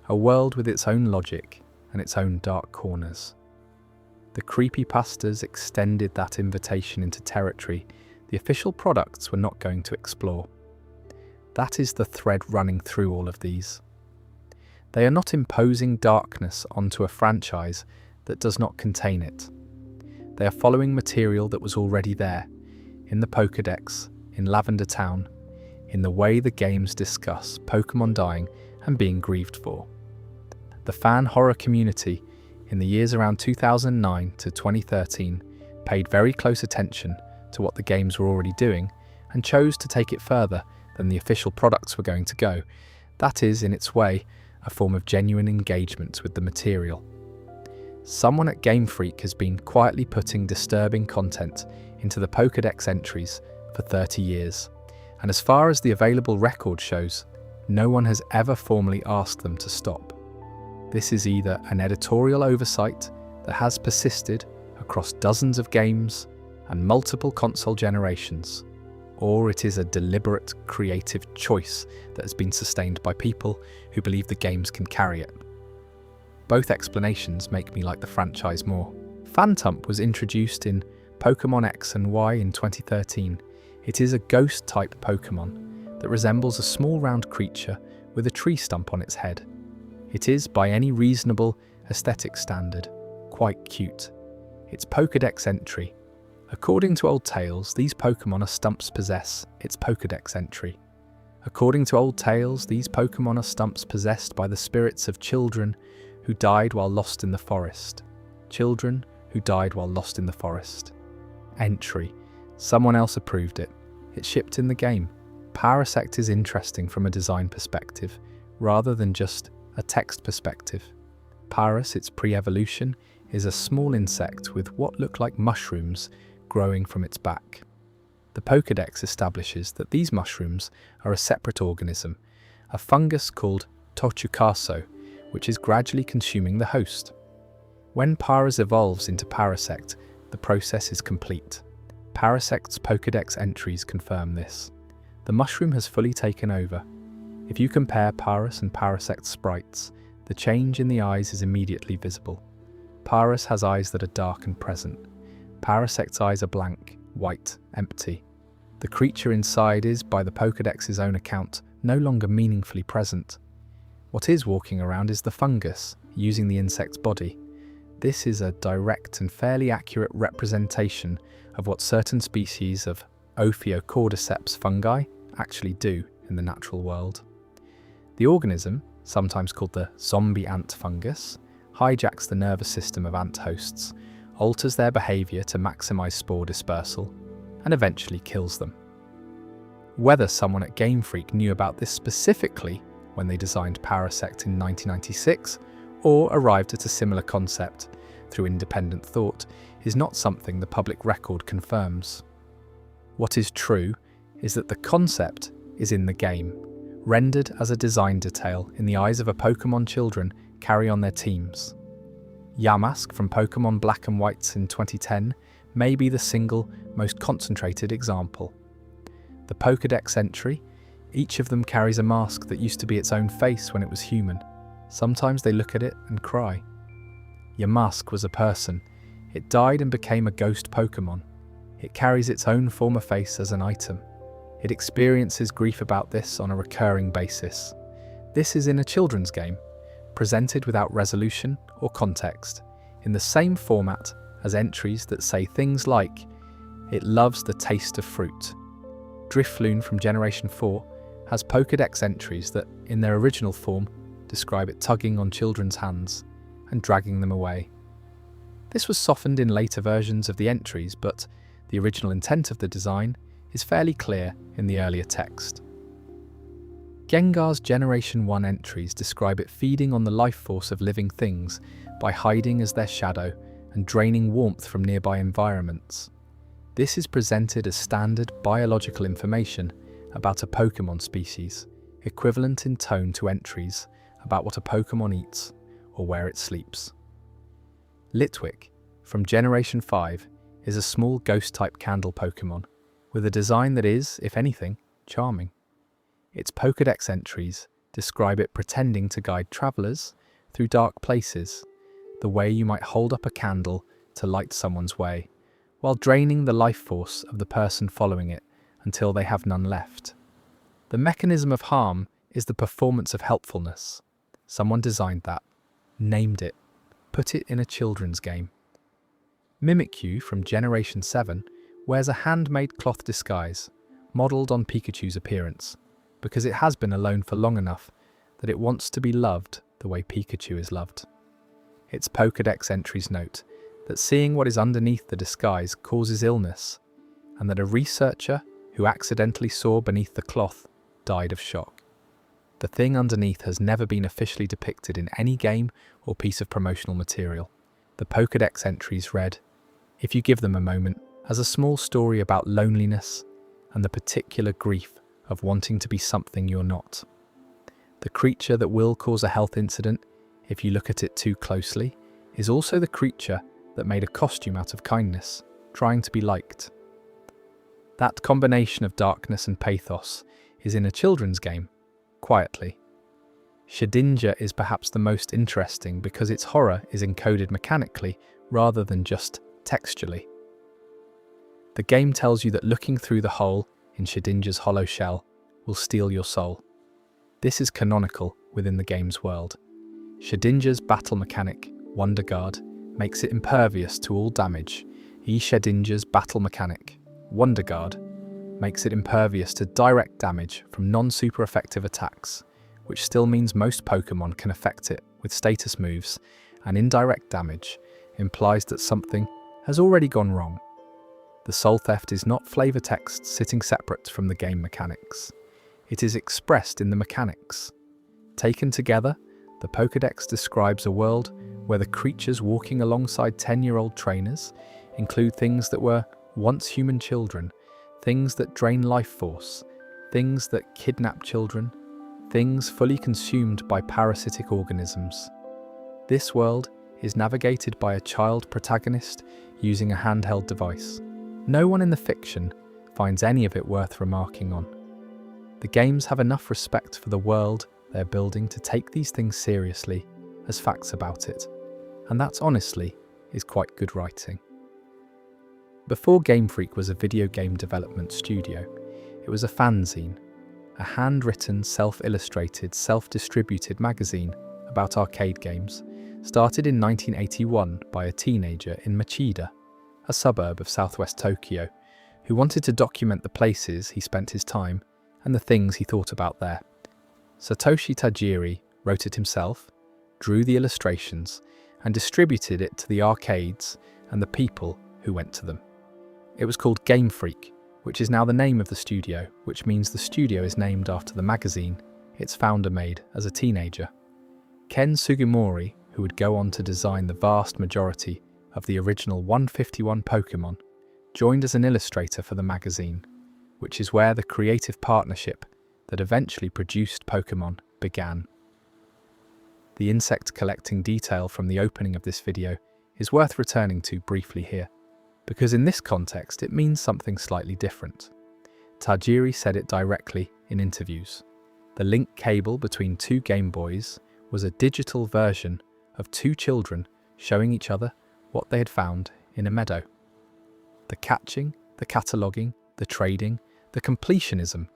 a world with its own logic and its own dark corners. The creepypastas extended that invitation into territory the official products were not going to explore. That is the thread running through all of these. They are not imposing darkness onto a franchise that does not contain it. They are following material that was already there, in the Pokédex, in Lavender Town, in the way the games discuss Pokémon dying and being grieved for. The fan horror community in the years around 2009 to 2013 paid very close attention to what the games were already doing and chose to take it further than the official products were going to go. That is, in its way, a form of genuine engagement with the material. Someone at Game Freak has been quietly putting disturbing content into the Pokédex entries for 30 years, and as far as the available record shows, no one has ever formally asked them to stop. This is either an editorial oversight that has persisted across dozens of games and multiple console generations, or it is a deliberate creative choice that has been sustained by people who believe the games can carry it. Both explanations make me like the franchise more. Phantump was introduced in Pokémon X and Y in 2013. It is a ghost-type Pokémon that resembles a small round creature with a tree stump on its head. It is, by any reasonable aesthetic standard, quite cute. Its Pokédex entry. According to old tales, these Pokémon are stumps possess its Pokédex entry. According to old tales, these Pokémon are stumps possessed by the spirits of children who died while lost in the forest. Children who died while lost in the forest. Entry. Someone else approved it. It's shipped in the game. Parasect is interesting from a design perspective, rather than just a text perspective. Paras, its pre-evolution, is a small insect with what look like mushrooms growing from its back. The Pokédex establishes that these mushrooms are a separate organism, a fungus called Tochukaso, which is gradually consuming the host. When Paras evolves into Parasect, the process is complete. Parasect's Pokédex entries confirm this. The mushroom has fully taken over. If you compare Paras and Parasect's sprites, the change in the eyes is immediately visible. Paras has eyes that are dark and present. Parasect's eyes are blank, white, empty. The creature inside is, by the Pokédex's own account, no longer meaningfully present. What is walking around is the fungus, using the insect's body. This is a direct and fairly accurate representation of what certain species of Ophiocordyceps fungi actually do in the natural world. The organism, sometimes called the zombie ant fungus, hijacks the nervous system of ant hosts, alters their behaviour to maximise spore dispersal, and eventually kills them. Whether someone at Game Freak knew about this specifically when they designed Parasect in 1996, or arrived at a similar concept through independent thought, is not something the public record confirms. What is true is that the concept is in the game, rendered as a design detail in the eyes of a Pokémon children carry on their teams. Yamask from Pokémon Black and Whites in 2010 may be the single most concentrated example. The Pokédex entry, each of them carries a mask that used to be its own face when it was human. Sometimes they look at it and cry. Yamask was a person. It died and became a ghost Pokémon. It carries its own former face as an item. It experiences grief about this on a recurring basis. This is in a children's game, presented without resolution or context, in the same format as entries that say things like, "It loves the taste of fruit." Drifloon from Generation 4 has Pokédex entries that, in their original form, describe it tugging on children's hands and dragging them away. This was softened in later versions of the entries, but the original intent of the design is fairly clear in the earlier text. Gengar's Generation 1 entries describe it feeding on the life force of living things by hiding as their shadow and draining warmth from nearby environments. This is presented as standard biological information about a Pokémon species, equivalent in tone to entries about what a Pokémon eats or where it sleeps. Litwick from Generation 5 is a small ghost-type candle Pokémon, with a design that is, if anything, charming. Its Pokédex entries describe it pretending to guide travellers through dark places, the way you might hold up a candle to light someone's way, while draining the life force of the person following it until they have none left. The mechanism of harm is the performance of helpfulness. Someone designed that, named it, put it in a children's game. Mimikyu from Generation 7 wears a handmade cloth disguise, modelled on Pikachu's appearance, because it has been alone for long enough that it wants to be loved the way Pikachu is loved. Its Pokédex entries note that seeing what is underneath the disguise causes illness, and that a researcher who accidentally saw beneath the cloth died of shock. The thing underneath has never been officially depicted in any game or piece of promotional material. The Pokédex entries read, "If you give them a moment," as a small story about loneliness and the particular grief of wanting to be something you're not. The creature that will cause a health incident if you look at it too closely is also the creature that made a costume out of kindness, trying to be liked. That combination of darkness and pathos is in a children's game, quietly. Shedinja is perhaps the most interesting because its horror is encoded mechanically rather than just textually. The game tells you that looking through the hole in Shedinja's hollow shell will steal your soul. This is canonical within the game's world. Shedinja's battle mechanic, Wonder Guard, makes it impervious to all damage. Shedinja's battle mechanic, Wonder Guard, makes it impervious to direct damage from non-super effective attacks, which still means most Pokémon can affect it with status moves, and indirect damage implies that something has already gone wrong. The soul theft is not flavor text sitting separate from the game mechanics. It is expressed in the mechanics. Taken together, the Pokédex describes a world where the creatures walking alongside 10-year-old trainers include things that were once human children, things that drain life force, things that kidnap children, things fully consumed by parasitic organisms. This world is navigated by a child protagonist using a handheld device. No one in the fiction finds any of it worth remarking on. The games have enough respect for the world they're building to take these things seriously as facts about it, and that honestly is quite good writing. Before Game Freak was a video game development studio, it was a fanzine, a handwritten, self-illustrated, self-distributed magazine about arcade games, started in 1981 by a teenager in Machida, a suburb of southwest Tokyo, who wanted to document the places he spent his time and the things he thought about there. Satoshi Tajiri wrote it himself, drew the illustrations, and distributed it to the arcades and the people who went to them. It was called Game Freak, which is now the name of the studio, which means the studio is named after the magazine its founder made as a teenager. Ken Sugimori, who would go on to design the vast majority of the original 151 Pokémon, joined as an illustrator for the magazine, which is where the creative partnership that eventually produced Pokémon began. The insect collecting detail from the opening of this video is worth returning to briefly here, because in this context it means something slightly different. Tajiri said it directly in interviews. The link cable between two Game Boys was a digital version of two children showing each other what they had found in a meadow. The catching, the cataloguing, the trading, the completionism,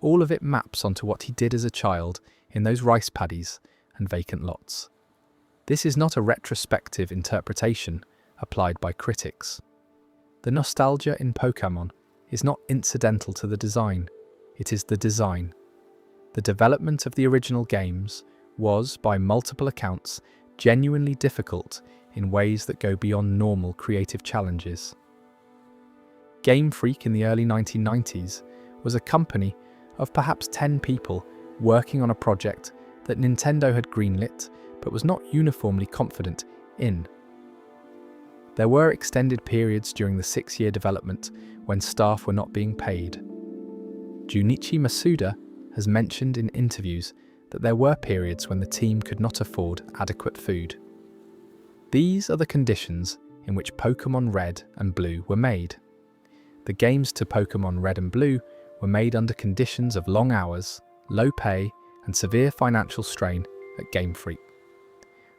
all of it maps onto what he did as a child in those rice paddies and vacant lots. This is not a retrospective interpretation applied by critics. The nostalgia in Pokémon is not incidental to the design, it is the design. The development of the original games was, by multiple accounts, genuinely difficult in ways that go beyond normal creative challenges. Game Freak in the early 1990s was a company of perhaps 10 people working on a project that Nintendo had greenlit but was not uniformly confident in. There were extended periods during the 6-year development when staff were not being paid. Junichi Masuda has mentioned in interviews that there were periods when the team could not afford adequate food. These are the conditions in which Pokémon Red and Blue were made. The games to Pokémon Red and Blue were made under conditions of long hours, low pay, and severe financial strain at Game Freak.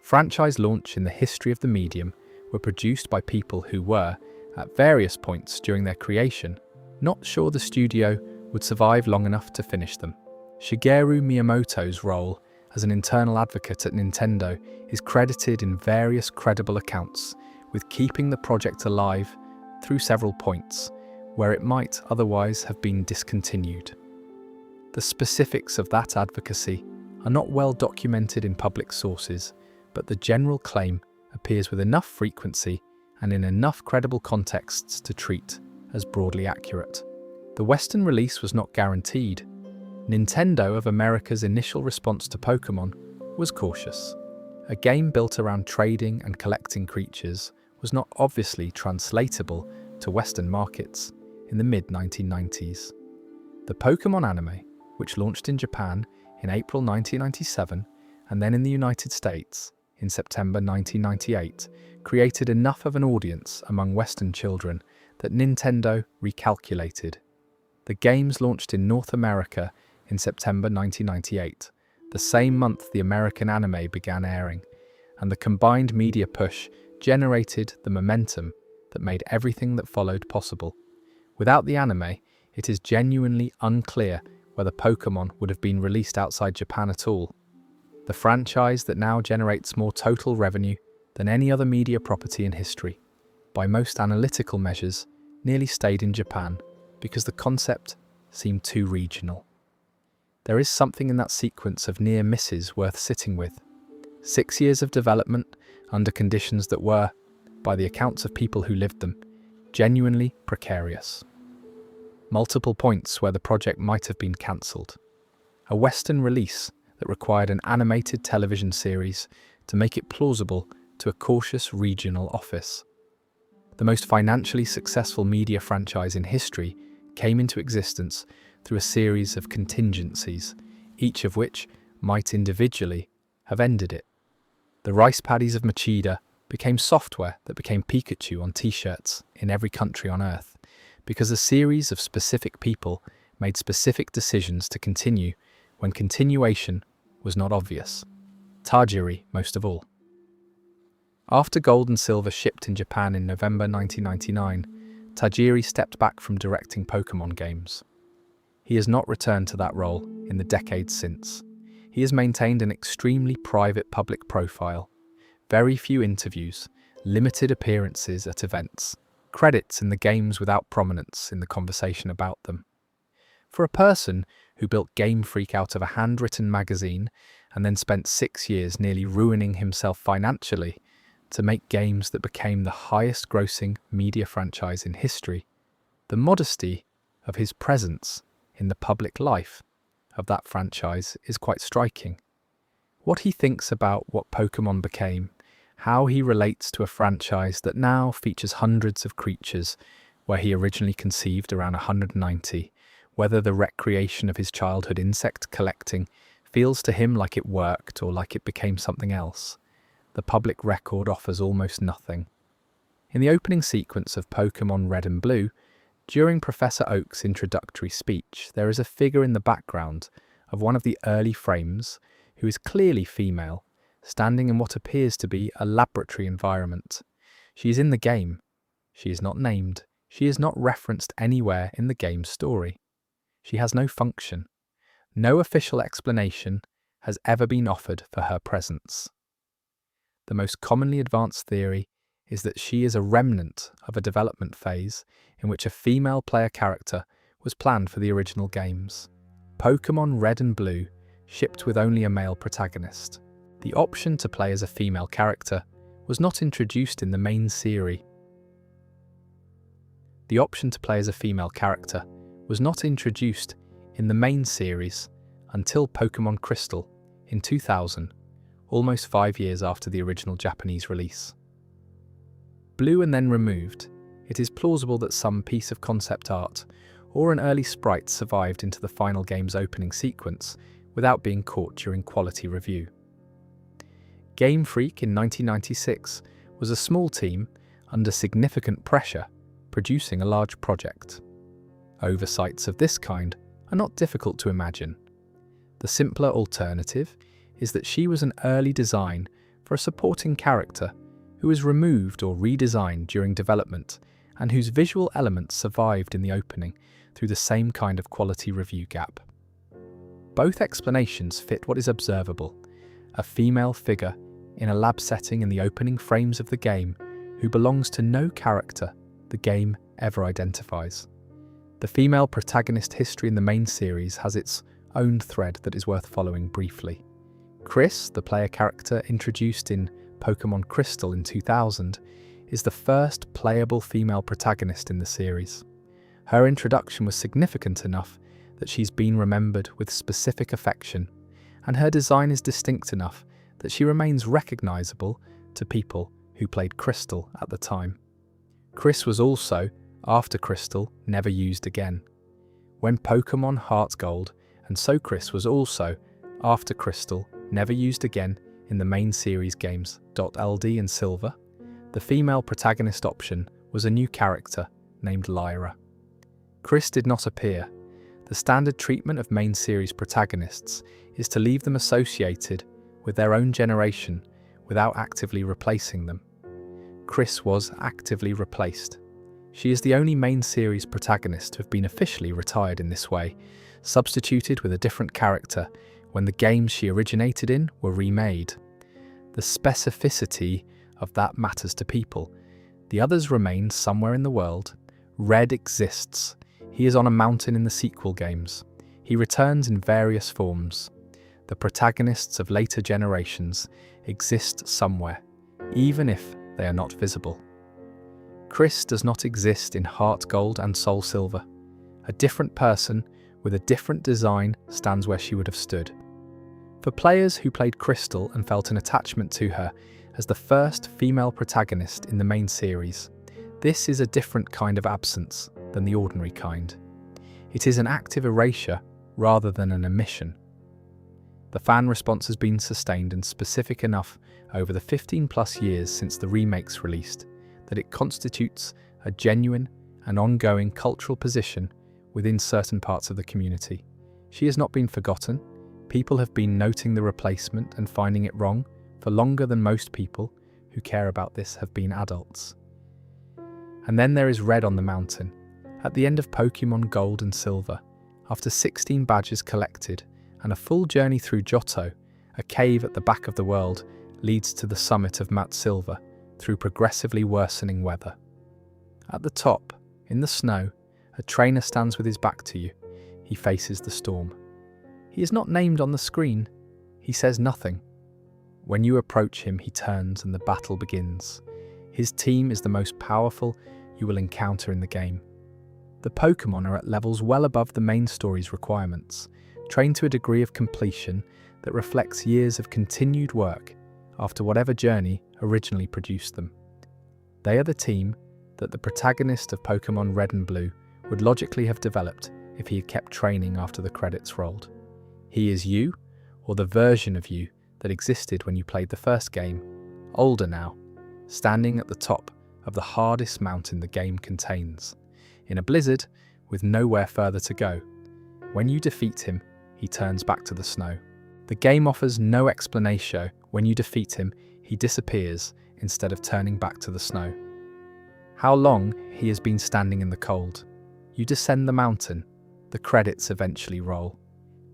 Franchise launch in the history of the medium were produced by people who were, at various points during their creation, not sure the studio would survive long enough to finish them. Shigeru Miyamoto's role as an internal advocate at Nintendo is credited in various credible accounts with keeping the project alive through several points where it might otherwise have been discontinued. The specifics of that advocacy are not well documented in public sources, but the general claim appears with enough frequency and in enough credible contexts to treat as broadly accurate. The Western release was not guaranteed. Nintendo of America's initial response to Pokémon was cautious. A game built around trading and collecting creatures was not obviously translatable to Western markets in the mid-1990s. The Pokémon anime, which launched in Japan in April 1997 and then in the United States in September 1998, created enough of an audience among Western children that Nintendo recalculated. The games launched in North America in September 1998, the same month the American anime began airing, and the combined media push generated the momentum that made everything that followed possible. Without the anime, it is genuinely unclear whether Pokémon would have been released outside Japan at all. The franchise that now generates more total revenue than any other media property in history, by most analytical measures, nearly stayed in Japan because the concept seemed too regional. There is something in that sequence of near misses worth sitting with. 6 years of development under conditions that were, by the accounts of people who lived them, genuinely precarious. Multiple points where the project might have been cancelled. A Western release that required an animated television series to make it plausible to a cautious regional office. The most financially successful media franchise in history came into existence through a series of contingencies, each of which might individually have ended it. The rice paddies of Machida became software that became Pikachu on t-shirts in every country on Earth, because a series of specific people made specific decisions to continue when continuation was not obvious. Tajiri most of all. After Gold and Silver shipped in Japan in November 1999, Tajiri stepped back from directing Pokémon games. He has not returned to that role in the decades since. He has maintained an extremely private public profile, very few interviews, limited appearances at events, credits in the games without prominence in the conversation about them. For a person who built Game Freak out of a handwritten magazine and then spent 6 years nearly ruining himself financially to make games that became the highest grossing media franchise in history, the modesty of his presence in the public life of that franchise is quite striking. What he thinks about what Pokémon became, how he relates to a franchise that now features hundreds of creatures where he originally conceived around 190, whether the recreation of his childhood insect collecting feels to him like it worked or like it became something else. The public record offers almost nothing. In the opening sequence of Pokémon Red and Blue, during Professor Oak's introductory speech, there is a figure in the background of one of the early frames who is clearly female, standing in what appears to be a laboratory environment. She is in the game. She is not named. She is not referenced anywhere in the game's story. She has no function. No official explanation has ever been offered for her presence. The most commonly advanced theory is that she is a remnant of a development phase in which a female player character was planned for the original games. Pokémon Red and Blue shipped with only a male protagonist. The option to play as a female character was not introduced in the main series. The option to play as a female character was not introduced in the main series until Pokémon Crystal in 2000, almost 5 years after the original Japanese release. Blue and then removed, it is plausible that some piece of concept art or an early sprite survived into the final game's opening sequence without being caught during quality review. Game Freak in 1996 was a small team under significant pressure producing a large project. Oversights of this kind are not difficult to imagine. The simpler alternative is that she was an early design for a supporting character who was removed or redesigned during development and whose visual elements survived in the opening through the same kind of quality review gap. Both explanations fit what is observable: a female figure in a lab setting in the opening frames of the game who belongs to no character the game ever identifies. The female protagonist history in the main series has its own thread that is worth following briefly. Chris, the player character introduced in Pokémon Crystal in 2000, is the first playable female protagonist in the series. Her introduction was significant enough that she's been remembered with specific affection, and her design is distinct enough that she remains recognizable to people who played Crystal at the time. Chris was also, after Crystal, never used again. When Pokémon Heart Gold, and so Chris was also, after Crystal, never used again in the main series games .LD and Silver, the female protagonist option was a new character named Lyra. Chris did not appear. The standard treatment of main series protagonists is to leave them associated with their own generation without actively replacing them. Chris was actively replaced. She is the only main series protagonist to have been officially retired in this way, substituted with a different character when the games she originated in were remade. The specificity of that matters to people. The others remain somewhere in the world. Red exists. He is on a mountain in the sequel games. He returns in various forms. The protagonists of later generations exist somewhere, even if they are not visible. Chris does not exist in Heart Gold and Soul Silver. A different person with a different design stands where she would have stood. For players who played Crystal and felt an attachment to her as the first female protagonist in the main series, this is a different kind of absence than the ordinary kind. It is an active erasure rather than an omission. The fan response has been sustained and specific enough over the 15+ years since the remakes released that it constitutes a genuine and ongoing cultural position within certain parts of the community. She has not been forgotten. People have been noting the replacement and finding it wrong for longer than most people who care about this have been adults. And then there is Red on the Mountain. At the end of Pokémon Gold and Silver, after 16 badges collected and a full journey through Johto, a cave at the back of the world leads to the summit of Mount Silver through progressively worsening weather. At the top, in the snow, a trainer stands with his back to you. He faces the storm. He is not named on the screen. He says nothing. When you approach him, he turns and the battle begins. His team is the most powerful you will encounter in the game. The Pokémon are at levels well above the main story's requirements, trained to a degree of completion that reflects years of continued work after whatever journey originally produced them. They are the team that the protagonist of Pokémon Red and Blue would logically have developed if he had kept training after the credits rolled. He is you, or the version of you that existed when you played the first game, older now, standing at the top of the hardest mountain the game contains, in a blizzard with nowhere further to go. When you defeat him, he turns back to the snow. The game offers no explanation. When you defeat him, he disappears instead of turning back to the snow. How long he has been standing in the cold. You descend the mountain. The credits eventually roll.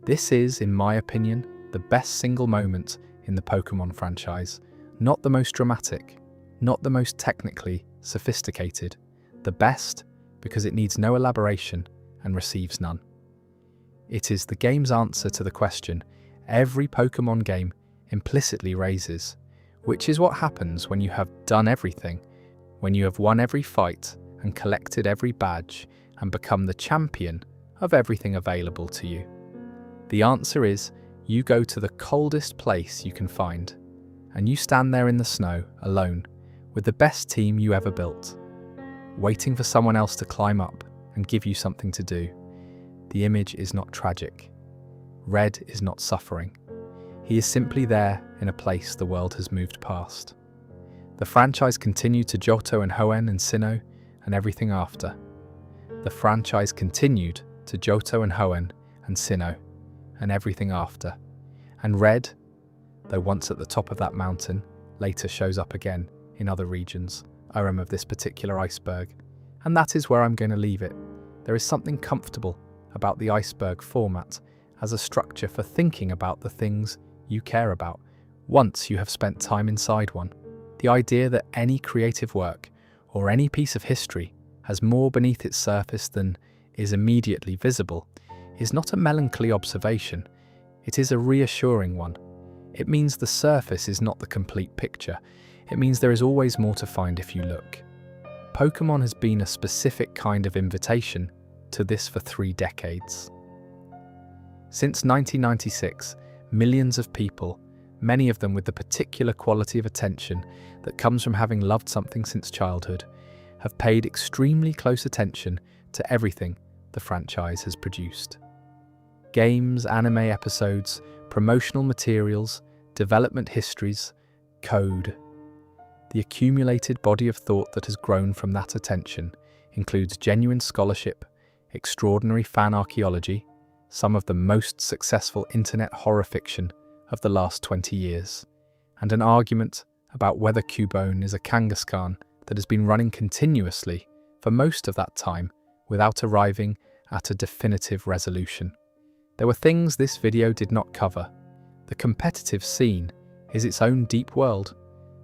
This is, in my opinion, the best single moment in the Pokémon franchise. Not the most dramatic, not the most technically sophisticated. The best because it needs no elaboration and receives none. It is the game's answer to the question every Pokémon game implicitly raises, which is what happens when you have done everything, when you have won every fight and collected every badge and become the champion of everything available to you. The answer is you go to the coldest place you can find, and you stand there in the snow alone with the best team you ever built, waiting for someone else to climb up and give you something to do. The image is not tragic. Red is not suffering. He is simply there in a place the world has moved past. The franchise continued to Johto and Hoenn and Sinnoh and everything after. The franchise continued to Johto and Hoenn and Sinnoh and everything after. And Red, though once at the top of that mountain, later shows up again in other regions, of this particular iceberg. And that is where I'm going to leave it. There is something comfortable about the iceberg format as a structure for thinking about the things you care about once you have spent time inside one. The idea that any creative work or any piece of history has more beneath its surface than is immediately visible is not a melancholy observation. It is a reassuring one. It means the surface is not the complete picture. It means there is always more to find if you look. Pokémon has been a specific kind of invitation to this for 3 decades. Since 1996, millions of people, many of them with the particular quality of attention that comes from having loved something since childhood, have paid extremely close attention to everything the franchise has produced. Games, anime episodes, promotional materials, development histories, code. The accumulated body of thought that has grown from that attention includes genuine scholarship, extraordinary fan archaeology, some of the most successful internet horror fiction of the last 20 years, and an argument about whether Cubone is a Kangaskhan that has been running continuously for most of that time without arriving at a definitive resolution. There were things this video did not cover. The competitive scene is its own deep world,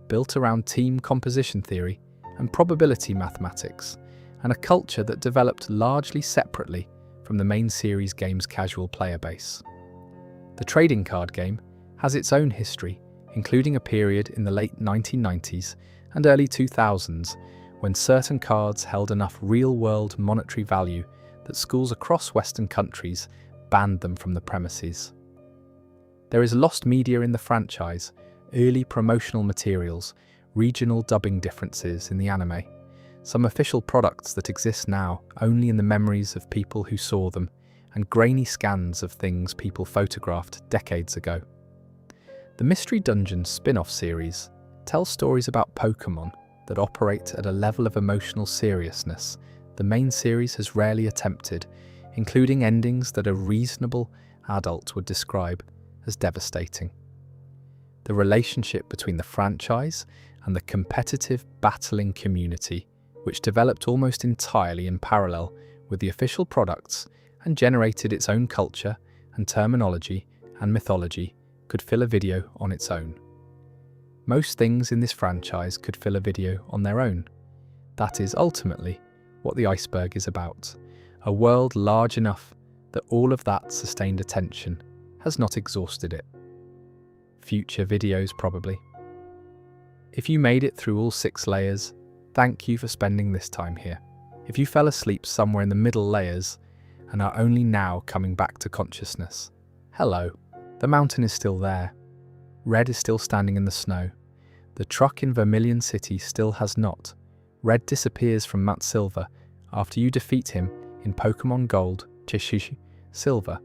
built around team composition theory and probability mathematics, and a culture that developed largely separately from the main series game's casual player base. The trading card game has its own history, including a period in the late 1990s and early 2000s when certain cards held enough real-world monetary value that schools across Western countries banned them from the premises. There is lost media in the franchise, early promotional materials, regional dubbing differences in the anime, some official products that exist now only in the memories of people who saw them, and grainy scans of things people photographed decades ago. The Mystery Dungeon spin-off series tells stories about Pokémon that operate at a level of emotional seriousness the main series has rarely attempted, including endings that a reasonable adult would describe as devastating. The relationship between the franchise and the competitive battling community, which developed almost entirely in parallel with the official products and generated its own culture and terminology and mythology, could fill a video on its own. Most things in this franchise could fill a video on their own. That is ultimately what the Iceberg is about, a world large enough that all of that sustained attention has not exhausted it. Future videos probably. If you made it through all 6 layers, thank you for spending this time here. If you fell asleep somewhere in the middle layers and are only now coming back to consciousness, hello. The mountain is still there. Red is still standing in the snow. The truck in Vermilion City still has not. Red disappears from Mount Silver after you defeat him in Pokémon Gold, Chishishi, Silver.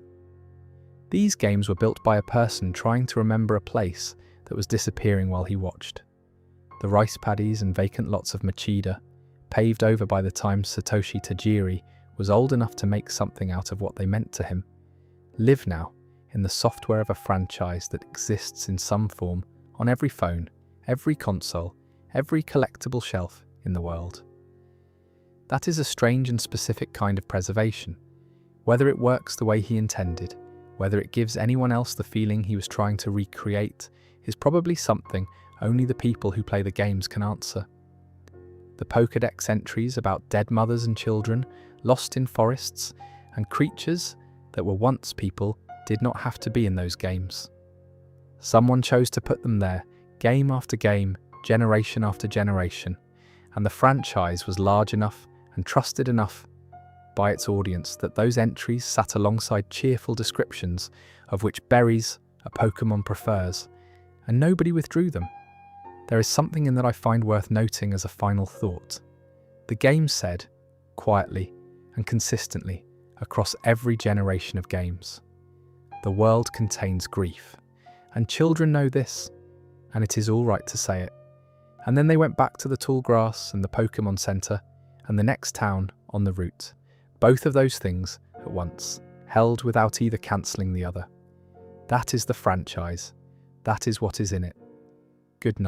These games were built by a person trying to remember a place that was disappearing while he watched. The rice paddies and vacant lots of Machida, paved over by the time Satoshi Tajiri was old enough to make something out of what they meant to him, live now in the software of a franchise that exists in some form on every phone, every console, every collectible shelf in the world. That is a strange and specific kind of preservation. Whether it works the way he intended, whether it gives anyone else the feeling he was trying to recreate, is probably something only the people who play the games can answer. The Pokédex entries about dead mothers and children, lost in forests, and creatures that were once people did not have to be in those games. Someone chose to put them there, game after game, generation after generation, and the franchise was large enough and trusted enough by its audience that those entries sat alongside cheerful descriptions of which berries a Pokémon prefers, and nobody withdrew them. There is something in that I find worth noting as a final thought. The game said, quietly and consistently, across every generation of games, the world contains grief, and children know this, and it is all right to say it. And then they went back to the tall grass and the Pokémon Center and the next town on the route, both of those things at once, held without either cancelling the other. That is the franchise. That is what is in it. Good night.